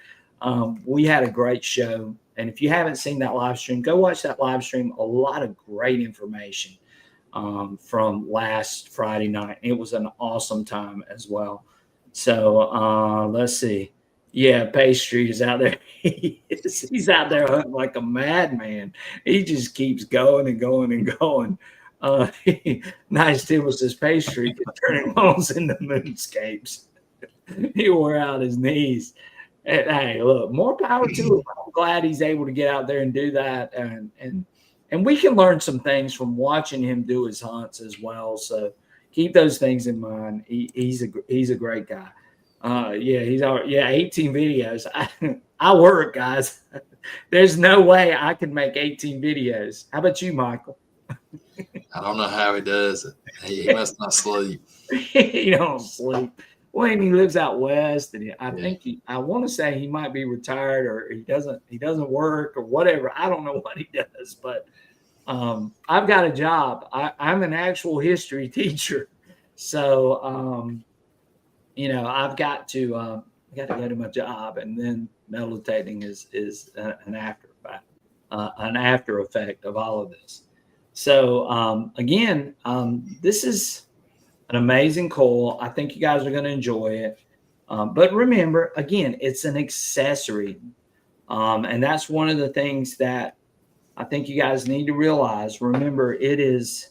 we had a great show. And if you haven't seen that live stream, go watch that live stream. A lot of great information from last Friday night. It was an awesome time as well. So let's see. Yeah, Pay Street is out there. He's out there hunting like a madman. He just keeps going and going and going. Nice tip was this Pay Street turning holes into moonscapes. He wore out his knees. And, hey, look, more power to him. I'm glad he's able to get out there and do that, and we can learn some things from watching him do his hunts as well. So keep those things in mind. He's a great guy. He's 18 videos. I work, guys. There's no way I can make 18 videos. How about you, Michael? I don't know how he does it. He must not sleep. He don't sleep. Well, and he lives out west, and I want to say he might be retired, or he doesn't work or whatever. I don't know what he does, but I've got a job. I'm an actual history teacher, so I've got to go to my job, and then metal detecting is an after effect of all of this. So again, this is an amazing coil. I think you guys are going to enjoy it. But remember, again, it's an accessory. And that's one of the things that I think you guys need to realize. Remember, it's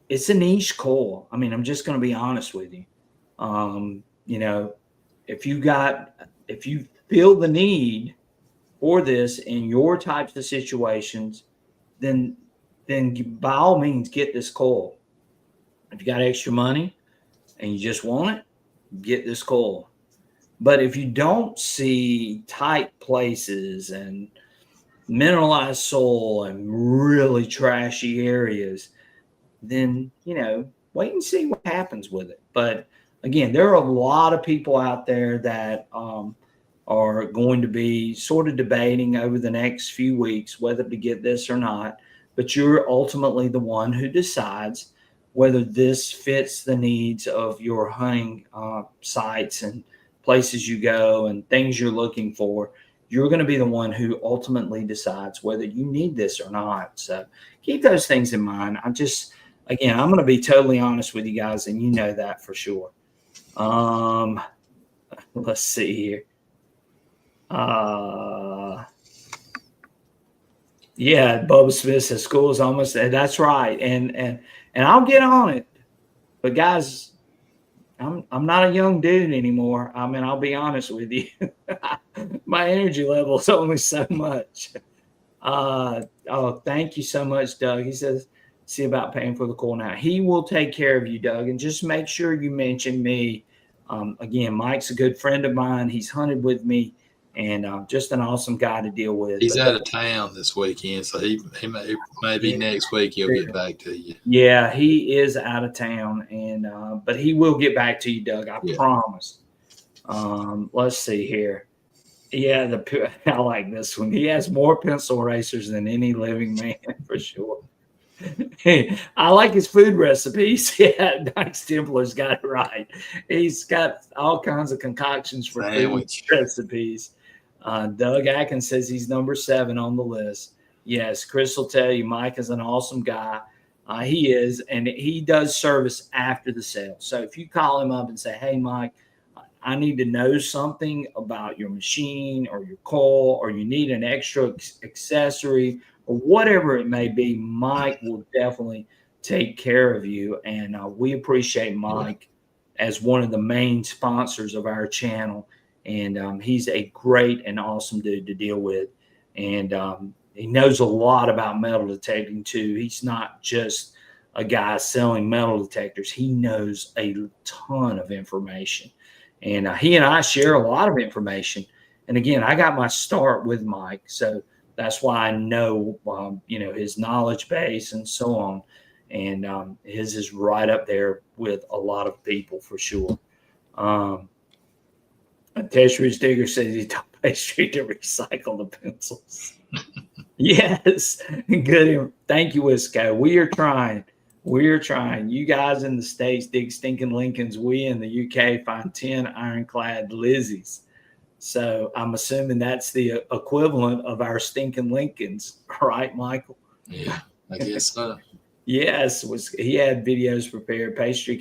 a niche coil. I mean, I'm just going to be honest with you. If you feel the need for this in your types of situations, then by all means get this coil. If you got extra money and you just want it, get this coil. But if you don't see tight places and mineralized soil and really trashy areas, then, wait and see what happens with it. But again, there are a lot of people out there that are going to be sort of debating over the next few weeks whether to get this or not. But you're ultimately the one who decides whether this fits the needs of your hunting sites and places you go and things you're looking for. You're going to be the one who ultimately decides whether you need this or not. So keep those things in mind. I'm going to be totally honest with you guys, and you know that for sure. Let's see here. Bubba Smith says school is almost, that's right. And I'll get on it. But guys, I'm not a young dude anymore. I mean, I'll be honest with you. My energy level is only so much. Thank you so much, Doug. He says, see about paying for the coil now. He will take care of you, Doug. And just make sure you mention me. Again, Mike's a good friend of mine. He's hunted with me. And just an awesome guy to deal with. He's out of town this weekend, so he maybe next week he'll get back to you. Yeah, he is out of town, and but he will get back to you, Doug. I promise. Let's see here. Yeah, I like this one. He has more pencil erasers than any living man for sure. I like his food recipes. Yeah, Mike's Templar's got it right. He's got all kinds of concoctions for food recipes. Doug Atkins says he's number 7 on the list. Yes, Chris will tell you Mike is an awesome guy. He is, and he does service after the sale. So if you call him up and say, hey, Mike, I need to know something about your machine or your coil, or you need an extra accessory or whatever it may be, Mike will definitely take care of you. And we appreciate Mike as one of the main sponsors of our channel. And he's a great and awesome dude to deal with. And he knows a lot about metal detecting too. He's not just a guy selling metal detectors. He knows a ton of information. And he and I share a lot of information. And again, I got my start with Mike. So that's why I know, his knowledge base and so on. And his is right up there with a lot of people for sure. Tetris Digger says he told Pastry to recycle the pencils. Yes, good. Thank you, Wisco. We are trying. You guys in the States dig stinking Lincolns. We in the UK find 10 ironclad Lizzies. So I'm assuming that's the equivalent of our stinking Lincolns, right, Michael? Yeah, I guess so. Yes, he had videos prepared. Pastry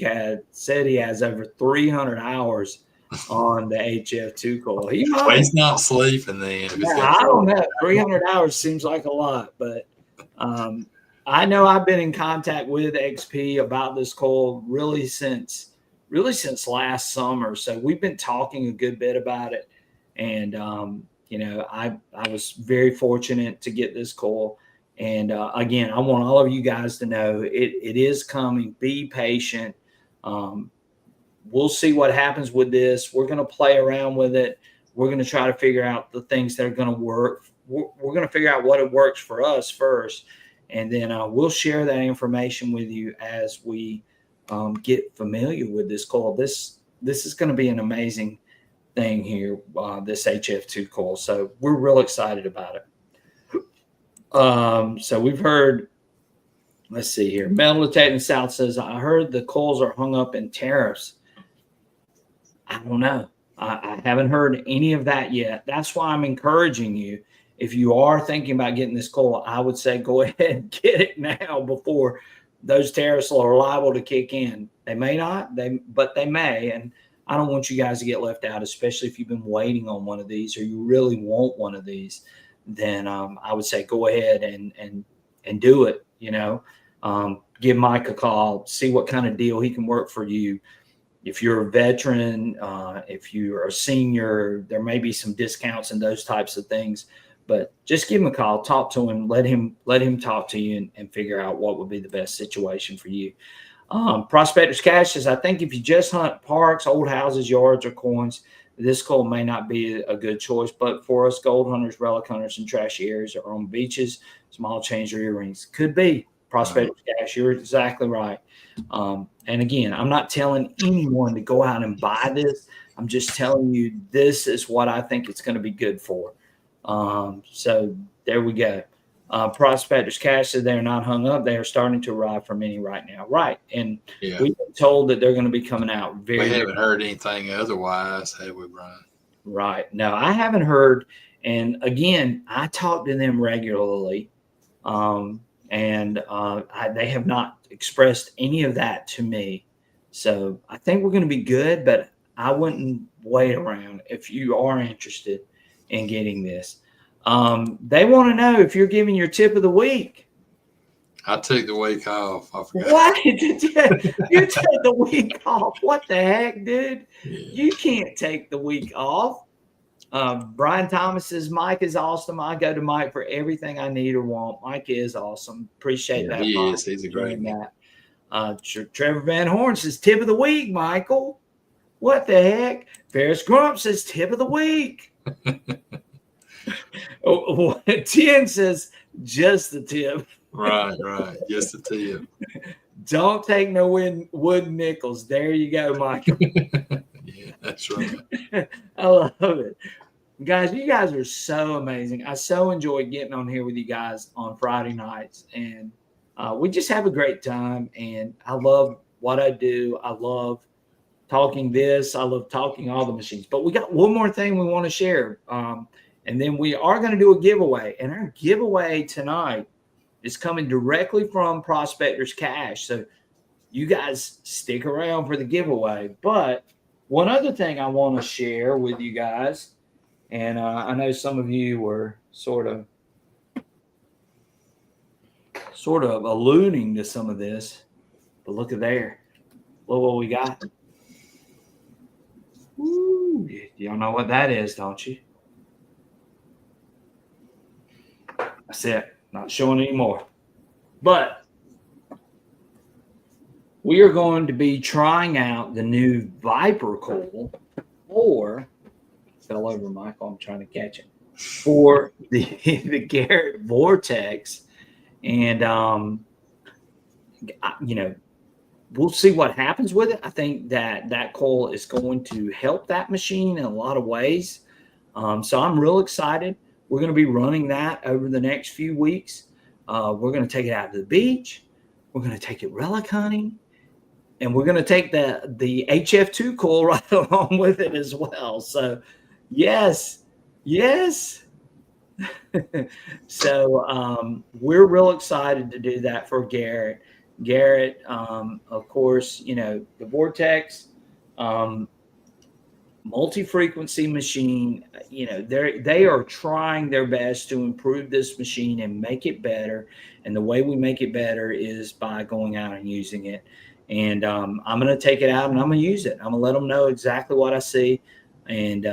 said he has over 300 hours on the HF2 coil. He's not sleeping then. Yeah, I don't know. 300 hours seems like a lot, but I know I've been in contact with XP about this coil really since last summer. So we've been talking a good bit about it. And, I was very fortunate to get this coil. And again, I want all of you guys to know it is coming. Be patient. We'll see what happens with this. We're going to play around with it. We're going to try to figure out the things that are going to work. We're going to figure out what it works for us first. And then we'll share that information with you as we get familiar with this coil. This is going to be an amazing thing here, this HF2 coil. So we're real excited about it. So we've heard, let's see here. Metal Detecting South says, I heard the coils are hung up in tariffs. I don't know. I haven't heard any of that yet. That's why I'm encouraging you. If you are thinking about getting this coil, I would say go ahead and get it now before those tariffs are liable to kick in. They may not, but they may. And I don't want you guys to get left out, especially if you've been waiting on one of these or you really want one of these. Then I would say go ahead and do it. Give Mike a call, see what kind of deal he can work for you. If you're a veteran, if you're a senior, there may be some discounts and those types of things. But just give him a call, talk to him, let him talk to you and figure out what would be the best situation for you. Prospector's Cash says, I think if you just hunt parks, old houses, yards, or coins, this coil may not be a good choice. But for us gold hunters, relic hunters, and trashy areas or on beaches, small change or earrings could be. Prospector's Cash, you're exactly right. And again, I'm not telling anyone to go out and buy this. I'm just telling you this is what I think it's going to be good for. So there we go. Prospector's Cash said they're not hung up. They are starting to arrive for many right now. Right. And we've been told that they're going to be coming out we haven't heard anything otherwise, have we, Brian? Right. No, I haven't heard. And again, I talk to them regularly. They have not expressed any of that to me. So I think we're going to be good, but I wouldn't wait around if you are interested in getting this. They want to know if you're giving your tip of the week. I took the week off. I forgot. What? You took the week off? What the heck, dude? Yeah. You can't take the week off. Brian Thomas says, Mike is awesome. I go to Mike for everything I need or want. Mike is awesome. Appreciate that. He is. He's a great man. Trevor Van Horn says, tip of the week, Michael. What the heck? Ferris Grump says, tip of the week. 10 says, just the tip. Right. Just the tip. Don't take no wood nickels. There you go, Michael. Yeah, that's right. I love it. Guys, you guys are so amazing. I so enjoy getting on here with you guys on Friday nights. And we just have a great time. And I love what I do. I love talking this. I love talking all the machines. But we got one more thing we want to share. And then we are going to do a giveaway. And our giveaway tonight is coming directly from Prospector's Cash. So you guys stick around for the giveaway. But one other thing I want to share with you guys, and I know some of you were sort of alluding to some of this, but look at there. Look what we got. Woo. Y'all know what that is, don't you? That's it. Not showing anymore. But we are going to be trying out the new Viper coil, or fell over, Michael. I'm trying to catch it, for the Garrett Vortex, and we'll see what happens with it. I think that coil is going to help that machine in a lot of ways. So I'm real excited. We're going to be running that over the next few weeks. We're going to take it out to the beach. We're going to take it relic hunting. And we're going to take the HF2 coil right along with it as well. So, yes. So we're real excited to do that for Garrett. Garrett, of course, the Vortex, multi-frequency machine, they are trying their best to improve this machine and make it better. And the way we make it better is by going out and using it. And I'm going to take it out and I'm going to use it. I'm going to let them know exactly what I see. And,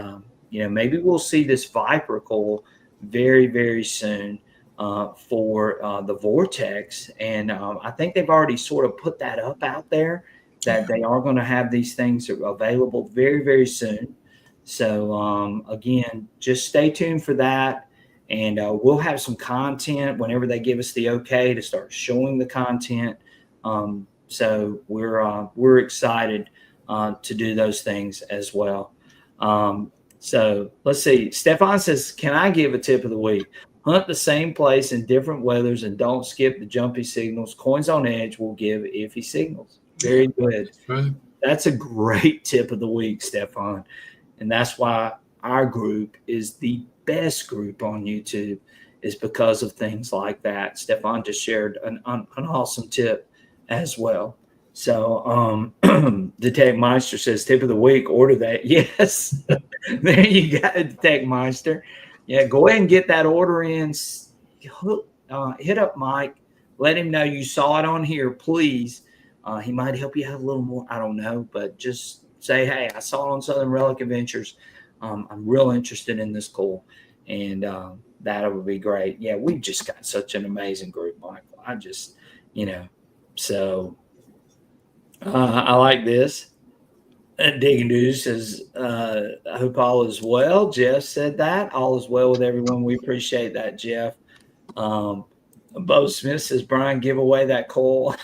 maybe we'll see this Viper coil very, very soon for the Vortex. And I think they've already sort of put that up out there, that they are going to have these things available very, very soon. So, again, just stay tuned for that. And we'll have some content whenever they give us the okay to start showing the content. So we're excited to do those things as well. So let's see. Stefan says, can I give a tip of the week? Hunt the same place in different weathers and don't skip the jumpy signals. Coins on edge will give iffy signals. Very good. Right. That's a great tip of the week, Stefan. And that's why our group is the best group on YouTube, is because of things like that. Stefan just shared an awesome tip as well. So Detect Meister says, tip of the week, order that. Yes. There you go, Detect Meister. Yeah, go ahead and get that order in. Hit up Mike. Let him know you saw it on here, please. He might help you out a little more. I don't know, but just say, hey, I saw it on Southern Relic Adventures. I'm real interested in this coil, and that would be great. Yeah, we've just got such an amazing group, Michael. I just, so I like this. Digging Deus says, I hope all is well. Jeff said that. All is well with everyone. We appreciate that, Jeff. Bo Smith says, Brian, give away that coil.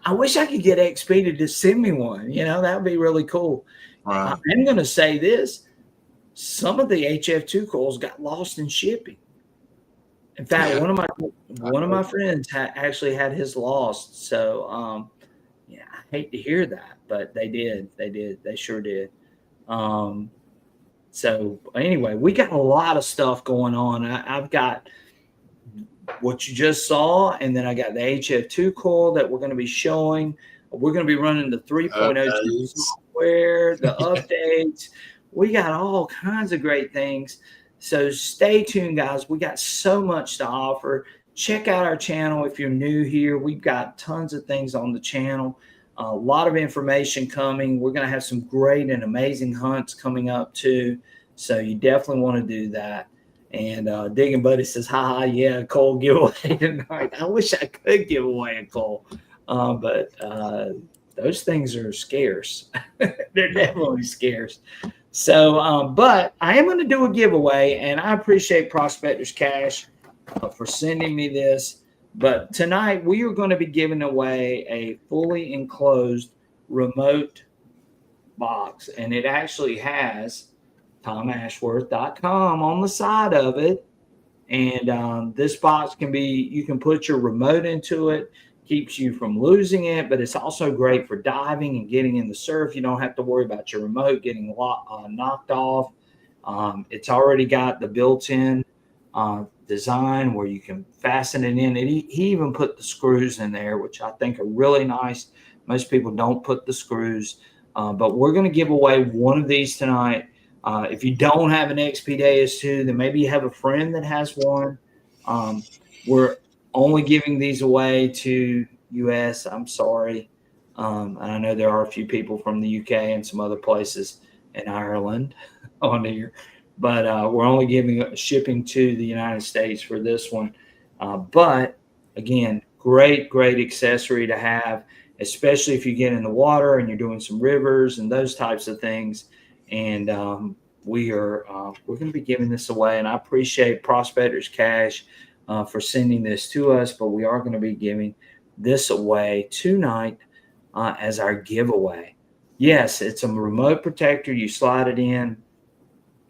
I wish I could get XP to just send me one. That would be really cool. Right. I'm going to say this. Some of the HF2 coils got lost in shipping. In fact, one of my friends actually had his lost. So, I hate to hear that, but they did. They sure did. So anyway, we got a lot of stuff going on. I've got what you just saw, and then I got the HF2 coil that we're going to be showing. We're going to be running the 3.0 software, the updates. We got all kinds of great things. So stay tuned, guys. We got so much to offer. Check out our channel if you're new here. We've got tons of things on the channel. A lot of information coming. We're going to have some great and amazing hunts coming up too. So you definitely want to do that. And Digging Buddy says, haha, yeah, coil giveaway tonight. I wish I could give away a coil. But those things are scarce. They're definitely scarce. So, but I am going to do a giveaway, and I appreciate Prospectors Cash for sending me this. But tonight we are going to be giving away a fully enclosed remote box, and it actually has TomAshworth.com on the side of it. And this box you can put your remote into it, keeps you from losing it, but it's also great for diving and getting in the surf. You don't have to worry about your remote getting knocked off. It's already got the built-in design where you can fasten it in. He even put the screws in there, which I think are really nice. Most people don't put the screws. But we're going to give away one of these tonight. If you don't have an XP Deus 2, then maybe you have a friend that has one. We're only giving these away to US. I'm sorry. And I know there are a few people from the UK and some other places in Ireland on here, but we're only giving shipping to the United States for this one. But again, great accessory to have, especially if you get in the water and you're doing some rivers and those types of things. And we're going to be giving this away, and I appreciate Prospectors Cash for sending this to us, but we are going to be giving this away tonight as our giveaway. Yes, it's a remote protector. You slide it in,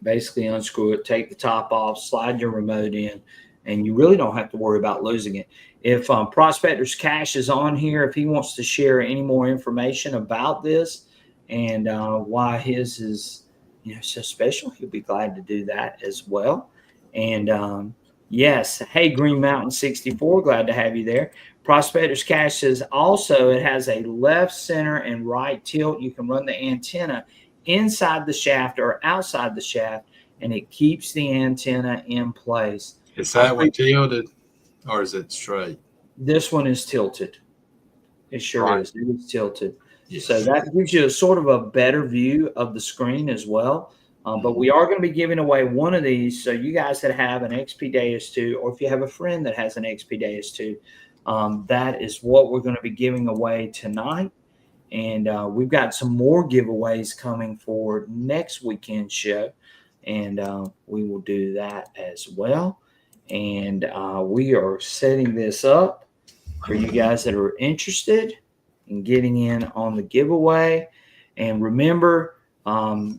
basically unscrew it, take the top off, slide your remote in, and you really don't have to worry about losing it. If Prospectors Cash is on here, if he wants to share any more information about this and why his is so special, he'll be glad to do that as well. And yes, hey, Green Mountain 64, glad to have you there. Prospectors Cash says also it has a left, center, and right tilt. You can run the antenna inside the shaft or outside the shaft, and it keeps the antenna in place. Is that one tilted, or is it straight? This one is tilted. It sure is. It is tilted. Yes. So that gives you a sort of a better view of the screen as well. But we are going to be giving away one of these. So you guys that have an XP Deus 2, or if you have a friend that has an XP Deus 2, that is what we're going to be giving away tonight. And we've got some more giveaways coming for next weekend's show. And we will do that as well. And we are setting this up for you guys that are interested in getting in on the giveaway. And remember,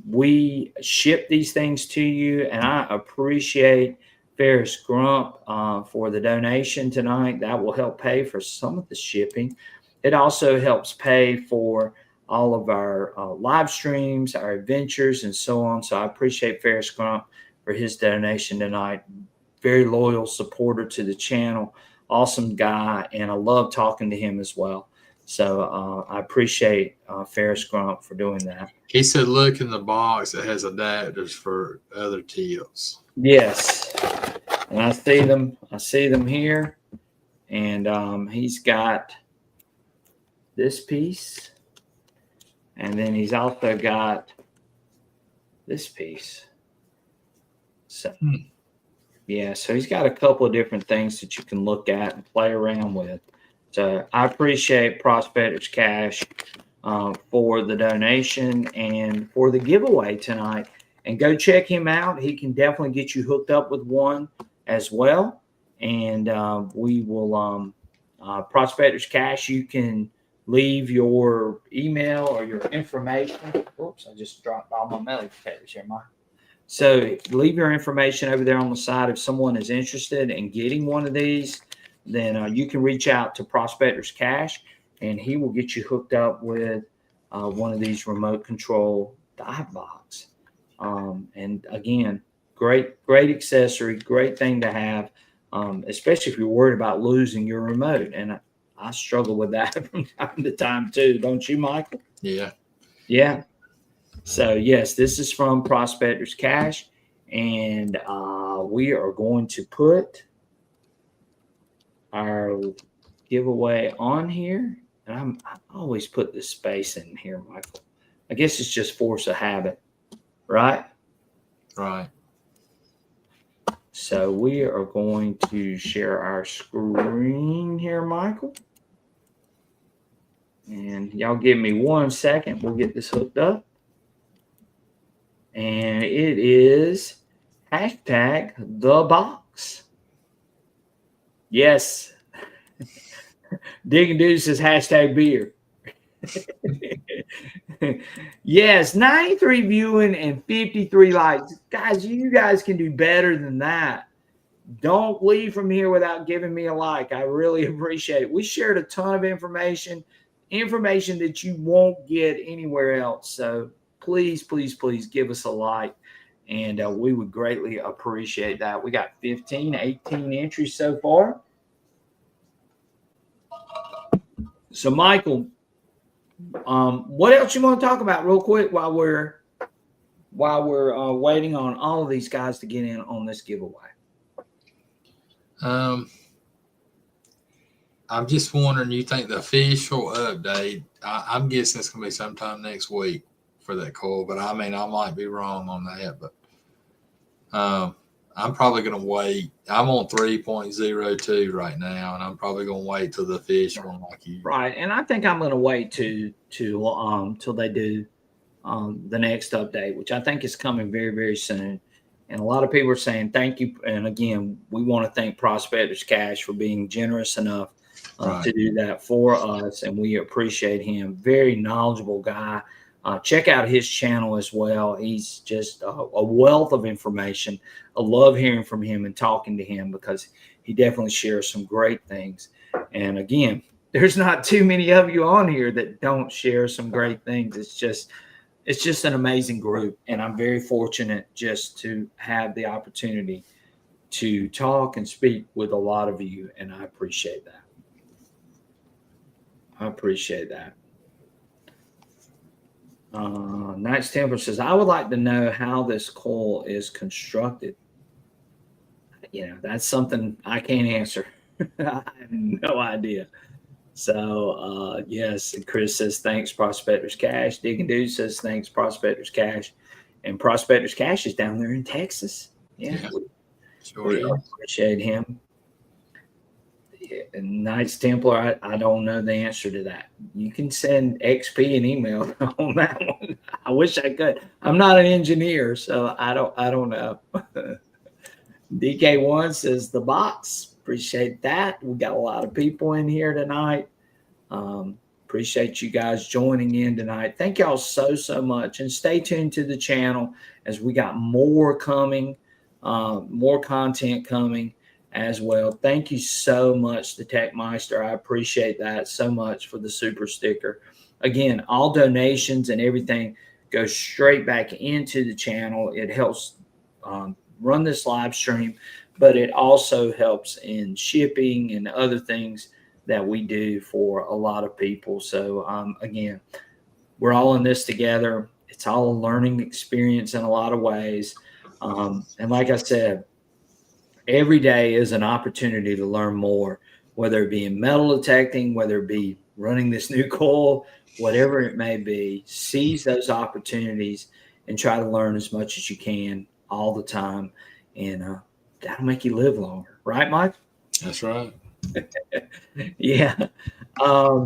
we ship these things to you, and I appreciate Ferris Grump for the donation tonight. That will help pay for some of the shipping. It also helps pay for all of our live streams, our adventures, and so on. So I appreciate Ferris Grump for his donation tonight. Very loyal supporter to the channel. Awesome guy, and I love talking to him as well. So I appreciate Ferris Grump for doing that. He said, look in the box. It has adapters for other tilts. Yes. And I see them. I see them here. And he's got this piece. And then he's also got this piece. So, yeah, so he's got a couple of different things that you can look at and play around with. So I appreciate Prospectors Cash for the donation and for the giveaway tonight. And go check him out. He can definitely get you hooked up with one as well. And we will, Prospectors Cash, you can leave your email or your information. Oops, I just dropped all my metal detectors here, Mike. So leave your information over there on the side. If someone is interested in getting one of these, then you can reach out to Prospectors Cash, and he will get you hooked up with one of these remote control dive box. And again, great accessory, great thing to have, especially if you're worried about losing your remote. And I struggle with that from time to time too, don't you, Michael? Yeah. Yeah. So yes, this is from Prospectors Cash, and we are going to put our giveaway on here. And I always put this space in here, Michael. I guess it's just force of habit, right? Right. So we are going to share our screen here, Michael. And y'all give me 1 second. We'll get this hooked up. And it is hashtag the box. Yes. Digging Deus says hashtag beer. Yes, 93 viewing and 53 likes. Guys, you guys can do better than that. Don't leave from here without giving me a like. I really appreciate it. We shared a ton of information that you won't get anywhere else. So please, please, please give us a like, and we would greatly appreciate that. We got 18 entries so far. So, Michael, What else you want to talk about real quick while we're waiting on all of these guys to get in on this giveaway? I'm just wondering, you think the official update, I'm guessing it's going to be sometime next week for that coil, but I mean, I might be wrong on that, but I'm probably going to wait. I'm on 3.02 right now, and I'm probably going to wait till the official one like you. Right, and I think I'm going to wait till they do the next update, which I think is coming very, very soon. And a lot of people are saying thank you. And again, we want to thank Prospectors Cash for being generous enough to do that for us, and we appreciate him. Very knowledgeable guy. Check out his channel as well. He's just a wealth of information. I love hearing from him and talking to him because he definitely shares some great things. And again, there's not too many of you on here that don't share some great things. It's just an amazing group, and I'm very fortunate just to have the opportunity to talk and speak with a lot of you, and I appreciate that. Knights Templar says, I would like to know how this coil is constructed. That's something I can't answer. I have no idea. So, yes, and Chris says, thanks, Prospectors Cash. Digging Dude says, thanks, Prospectors Cash. And Prospectors Cash is down there in Texas. Yeah. We appreciate him. And Knights Templar, I don't know the answer to that. You can send XP an email on that one. I wish I could. I'm not an engineer, so I don't know. DK1 says the box. Appreciate that. We got a lot of people in here tonight. Appreciate you guys joining in tonight. Thank y'all so much, and stay tuned to the channel as we got more coming, more content coming as well. Thank you so much to Techmeister. I appreciate that so much for the super sticker. Again, all donations and everything goes straight back into the channel. It helps run this live stream, but it also helps in shipping and other things that we do for a lot of people. So again, we're all in this together. It's all a learning experience in a lot of ways. And like I said, every day is an opportunity to learn more, whether it be in metal detecting, whether it be running this new coil, whatever it may be. Seize those opportunities and try to learn as much as you can all the time. And that'll make you live longer. Right, Mike? That's right. Yeah.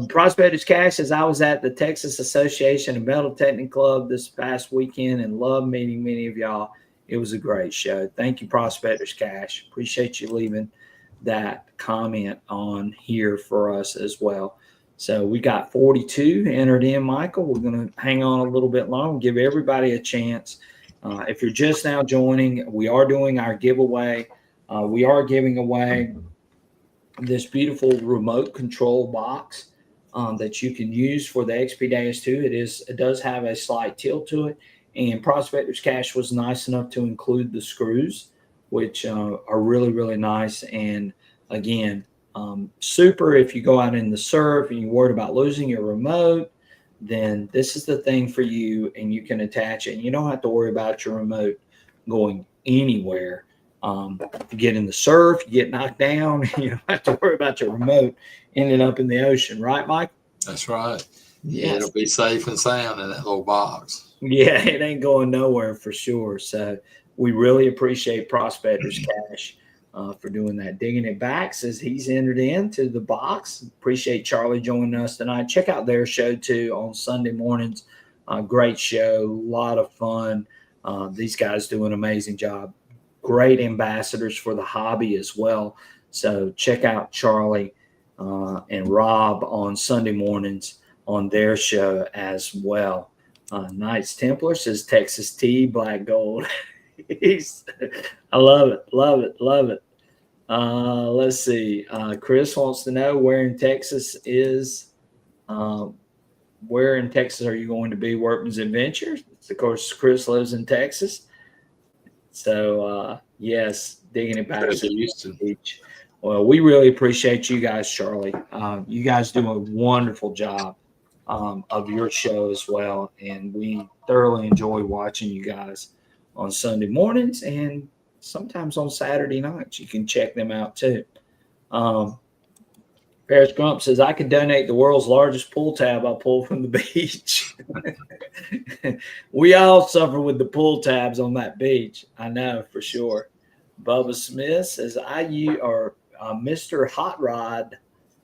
Prospectors Cash says, I was at the Texas Association of Metal Detecting Club this past weekend and loved meeting many of y'all. It was a great show. Thank you, Prospectors Cash. Appreciate you leaving that comment on here for us as well. So we got 42 entered in, Michael. We're going to hang on a little bit longer, give everybody a chance. If you're just now joining, we are doing our giveaway. We are giving away this beautiful remote control box that you can use for the XP Deus 2. It does have a slight tilt to it. And Prospectors Cash was nice enough to include the screws, which are really, really nice. And again, super if you go out in the surf and you're worried about losing your remote, then this is the thing for you, and you can attach it. And you don't have to worry about your remote going anywhere. If you get in the surf, you get knocked down, you don't have to worry about your remote ending up in the ocean. Right, Mike? That's right. Yes. Yeah, it'll be safe and sound in that little box. Yeah, it ain't going nowhere for sure. So we really appreciate Prospectors Cash for doing that. Digging It Back says he's entered into the box. Appreciate Charlie joining us tonight. Check out their show too on Sunday mornings. Great show, a lot of fun. These guys do an amazing job. Great ambassadors for the hobby as well. So check out Charlie and Rob on Sunday mornings on their show as well. Knights Templar says Texas Tea, black gold. I love it. Let's see. Chris wants to know where in Texas are you going to be? Workman's Adventures. Of course, Chris lives in Texas. So, yes, Digging It Back to Houston Beach. Well, we really appreciate you guys, Charlie. You guys do a wonderful job of your show as well. And we thoroughly enjoy watching you guys on Sunday mornings and sometimes on Saturday nights. You can check them out too. Paris Grump says, I could donate the world's largest pull tab I pulled from the beach. We all suffer with the pull tabs on that beach. I know for sure. Bubba Smith says, Mr. Hot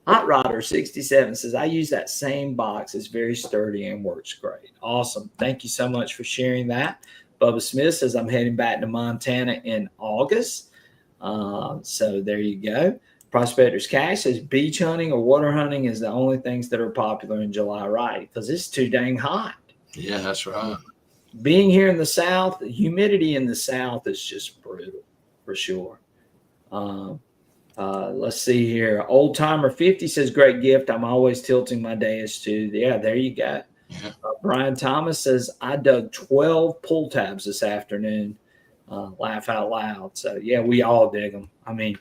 Rodder 67 says, I use that same box. It's very sturdy and works great. Awesome. Thank you so much for sharing that. Bubba Smith says, I'm heading back to Montana in August. So there you go. Prospector's Cash says, beach hunting or water hunting is the only things that are popular in July, right? Because it's too dang hot. Yeah, that's right. Being here in the South, the humidity in the South is just brutal for sure. Let's see here. Old Timer 50 says, great gift. I'm always tilting my Deus too. Yeah, there you go. Yeah. Brian Thomas says, I dug 12 pull tabs this afternoon. Laugh out loud. So, yeah, we all dig them. I mean,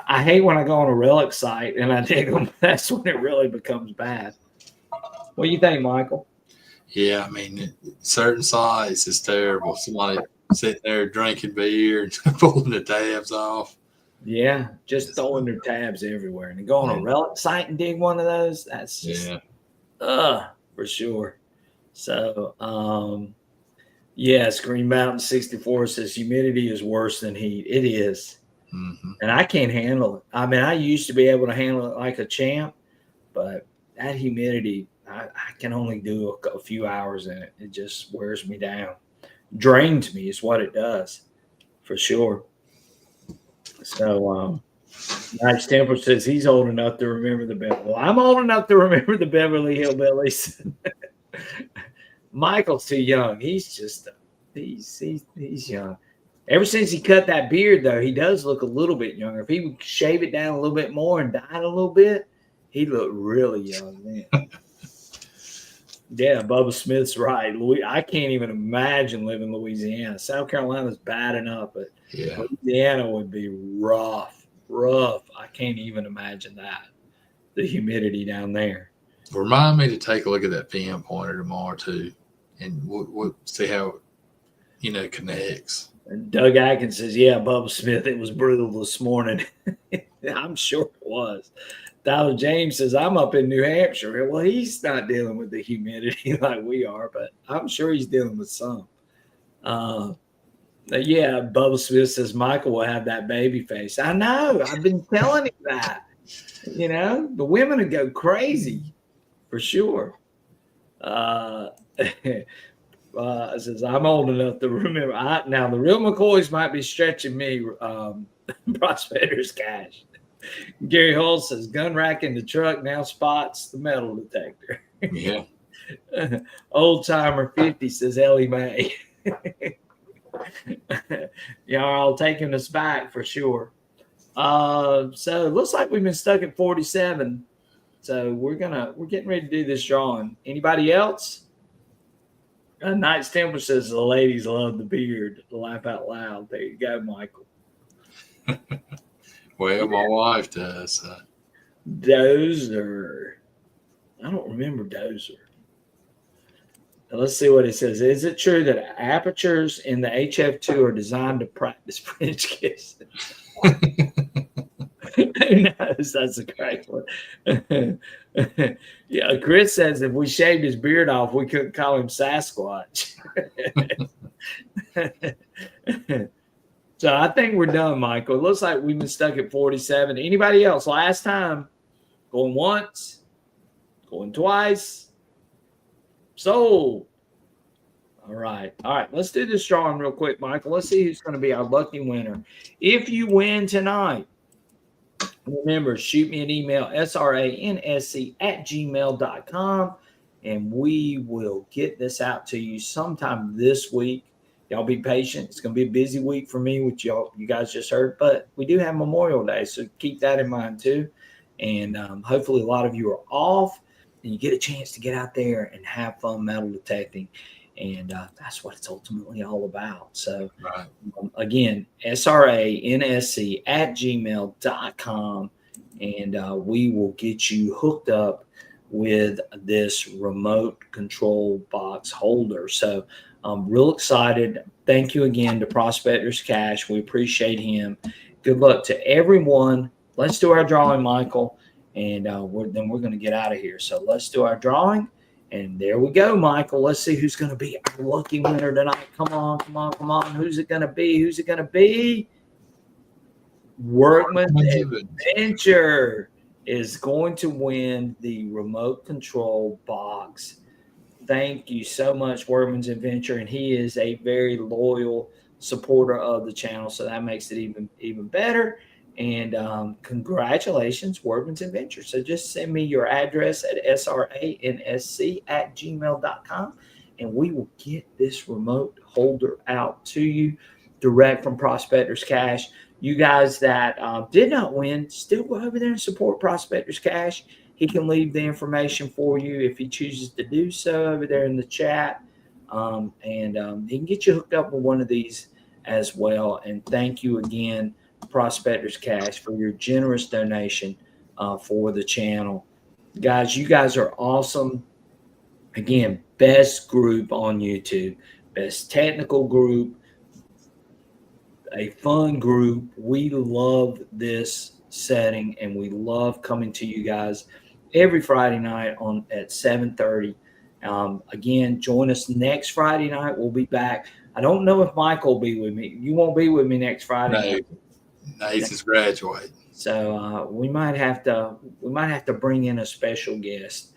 I hate when I go on a Relic site and I dig them. That's when it really becomes bad. What do you think, Michael? Yeah, I mean, certain size is terrible. Somebody sitting there drinking beer and pulling the tabs off. Yeah, just throwing their tabs everywhere. And to go on a Relic site and dig one of those, that's just, for sure. So, yes, Green Mountain 64 says humidity is worse than heat. It is. Mm-hmm. And I can't handle it. I mean, I used to be able to handle it like a champ, but that humidity, I can only do a few hours in it. It just wears me down. Drains me is what it does, for sure. So, Nice Temper says he's old enough to remember the Beverly. Well, I'm old enough to remember the Beverly Hillbillies. Michael's too young. He's just he's young. Ever since he cut that beard, though, he does look a little bit younger. If he would shave it down a little bit more and dye it a little bit, he'd look really young then. Yeah, Bubba Smith's right. I can't even imagine living in Louisiana. South Carolina's bad enough, but Louisiana would be rough. I can't even imagine that. The humidity down there. Remind me to take a look at that PM pointer tomorrow too, and we'll see how it connects. And Doug Atkins says, yeah, Bubba Smith, it was brutal this morning. I'm sure it was. Tyler James says, I'm up in New Hampshire. Well, he's not dealing with the humidity like we are, but I'm sure he's dealing with some. Yeah, Bubba Smith says, Michael will have that baby face. I know. I've been telling him that. The women would go crazy for sure. Says, I'm old enough to remember. Now, the real McCoys might be stretching me, Prospector's Cash. Gary Hull says, gun rack in the truck now spots the metal detector. Yeah. Old Timer 50 says, Ellie Mae. Y'all are all taking us back for sure. So it looks like we've been stuck at 47. So we're getting ready to do this drawing. Anybody else? Knight's Temple says the ladies love the beard. Laugh out loud. There you go, Michael. Well, my wife does. Dozer. I don't remember Dozer. Let's see what it says. Is it true that apertures in the HF2 are designed to practice French kissing? Who knows? That's a great one. Yeah, Chris says if we shaved his beard off, we couldn't call him Sasquatch. So I think we're done, Michael. It looks like we've been stuck at 47. Anybody else? Last time, going once, going twice. Sold. All right. Let's do this drawing real quick, Michael. Let's see who's going to be our lucky winner. If you win tonight, remember, shoot me an email, sransc@gmail.com, and we will get this out to you sometime this week. Y'all be patient. It's going to be a busy week for me, which you guys just heard, but we do have Memorial Day, so keep that in mind too. And hopefully a lot of you are off and you get a chance to get out there and have fun metal detecting. And that's what it's ultimately all about. So, again, sransc@gmail.com, and we will get you hooked up with this remote control box holder. So I'm real excited. Thank you again to Prospector's Cash. We appreciate him. Good luck to everyone. Let's do our drawing, Michael, and then we're going to get out of here. So let's do our drawing. And there we go, Michael. Let's see who's going to be our lucky winner tonight. Come on, come on, come on. Who's it going to be? Who's it going to be? Workman's Adventure is going to win the remote control box. Thank you so much, Workman's Adventure. And he is a very loyal supporter of the channel, so that makes it even better. And congratulations, Workman's Adventure. So just send me your address at sransc@gmail.com, and we will get this remote holder out to you direct from Prospector's Cash. You guys that did not win, still go over there and support Prospector's Cash. He can leave the information for you if he chooses to do so over there in the chat. And he can get you hooked up with one of these as well. And thank you again, Prospector's Cash, for your generous donation for the channel. Guys, you guys are awesome. Again, best group on YouTube, best technical group, a fun group. We love this setting, and we love coming to you guys every Friday night at 7:30. Again, join us next Friday night. We'll be back. I don't know if Michael will be with me. You won't be with me next Friday night. Nathan's graduating. So we might have to bring in a special guest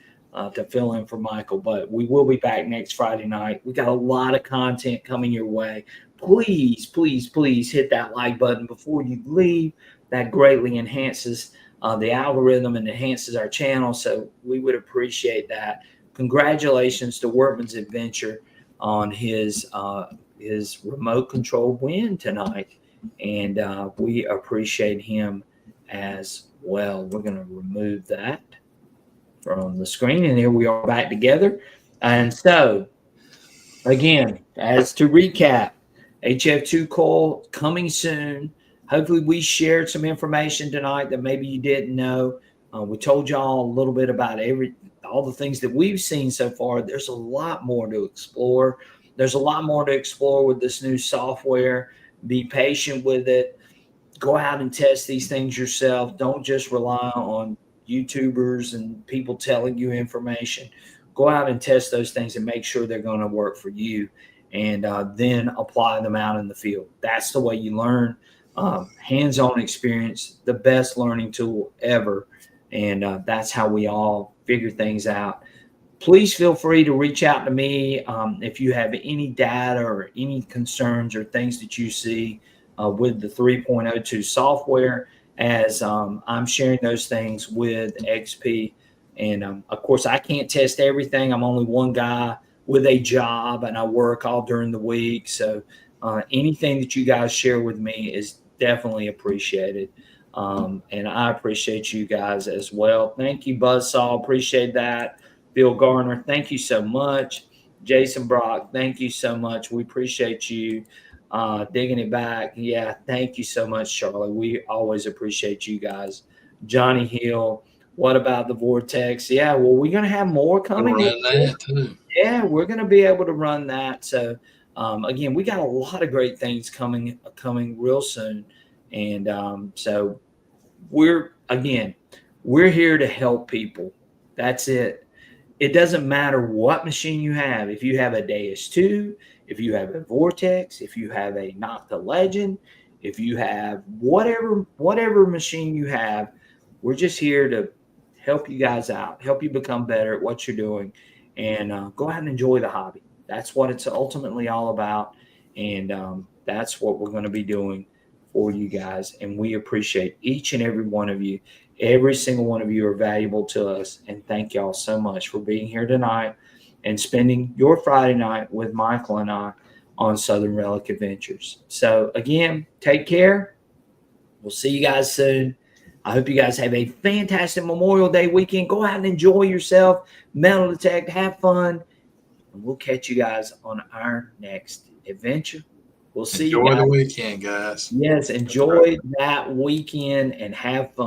to fill in for Michael, but we will be back next Friday night. We got a lot of content coming your way. Please, please, please hit that like button before you leave. That greatly enhances the algorithm and enhances our channel. So we would appreciate that. Congratulations to Workman's Adventure on his remote control win tonight. And we appreciate him as well. We're going to remove that from the screen. And here we are back together. And so, again, as to recap, HF2 Coil coming soon. Hopefully we shared some information tonight that maybe you didn't know. We told y'all a little bit about all the things that we've seen so far. There's a lot more to explore. There's a lot more to explore with this new software. Be patient with it. Go out and test these things yourself. Don't just rely on YouTubers and people telling you information. Go out and test those things and make sure they're going to work for you, and then apply them out in the field. That's the way you learn. Hands-on experience, the best learning tool ever. And that's how we all figure things out. Please feel free to reach out to me if you have any data or any concerns or things that you see with the 3.02 software, as I'm sharing those things with XP. And of course, I can't test everything. I'm only one guy with a job, and I work all during the week. So anything that you guys share with me is definitely appreciated. And I appreciate you guys as well. Thank you, Buzzsaw. Appreciate that. Bill Garner, thank you so much. Jason Brock, thank you so much. We appreciate you digging it back. Yeah, thank you so much, Charlie. We always appreciate you guys. Johnny Hill, what about the Vortex? Yeah, well, we're going to have more coming. Yeah, we're going to be able to run that. So, again, we got a lot of great things coming real soon. And so we're here to help people. That's it. It doesn't matter what machine you have. If you have a Deus 2, if you have a Vortex, if you have a Nocta Legend, if you have whatever machine you have, we're just here to help you guys out, help you become better at what you're doing, and go out and enjoy the hobby. That's what it's ultimately all about, and that's what we're going to be doing for you guys. And we appreciate each and every one of you. Every single one of you are valuable to us, and thank y'all so much for being here tonight and spending your Friday night with Michael and I on Southern Relic Adventures. So again, take care. We'll see you guys soon. I hope you guys have a fantastic Memorial Day weekend. Go out and enjoy yourself, metal detect, have fun, and we'll catch you guys on our next adventure. We'll see you guys. Enjoy the weekend, guys. Yes, enjoy that weekend and have fun.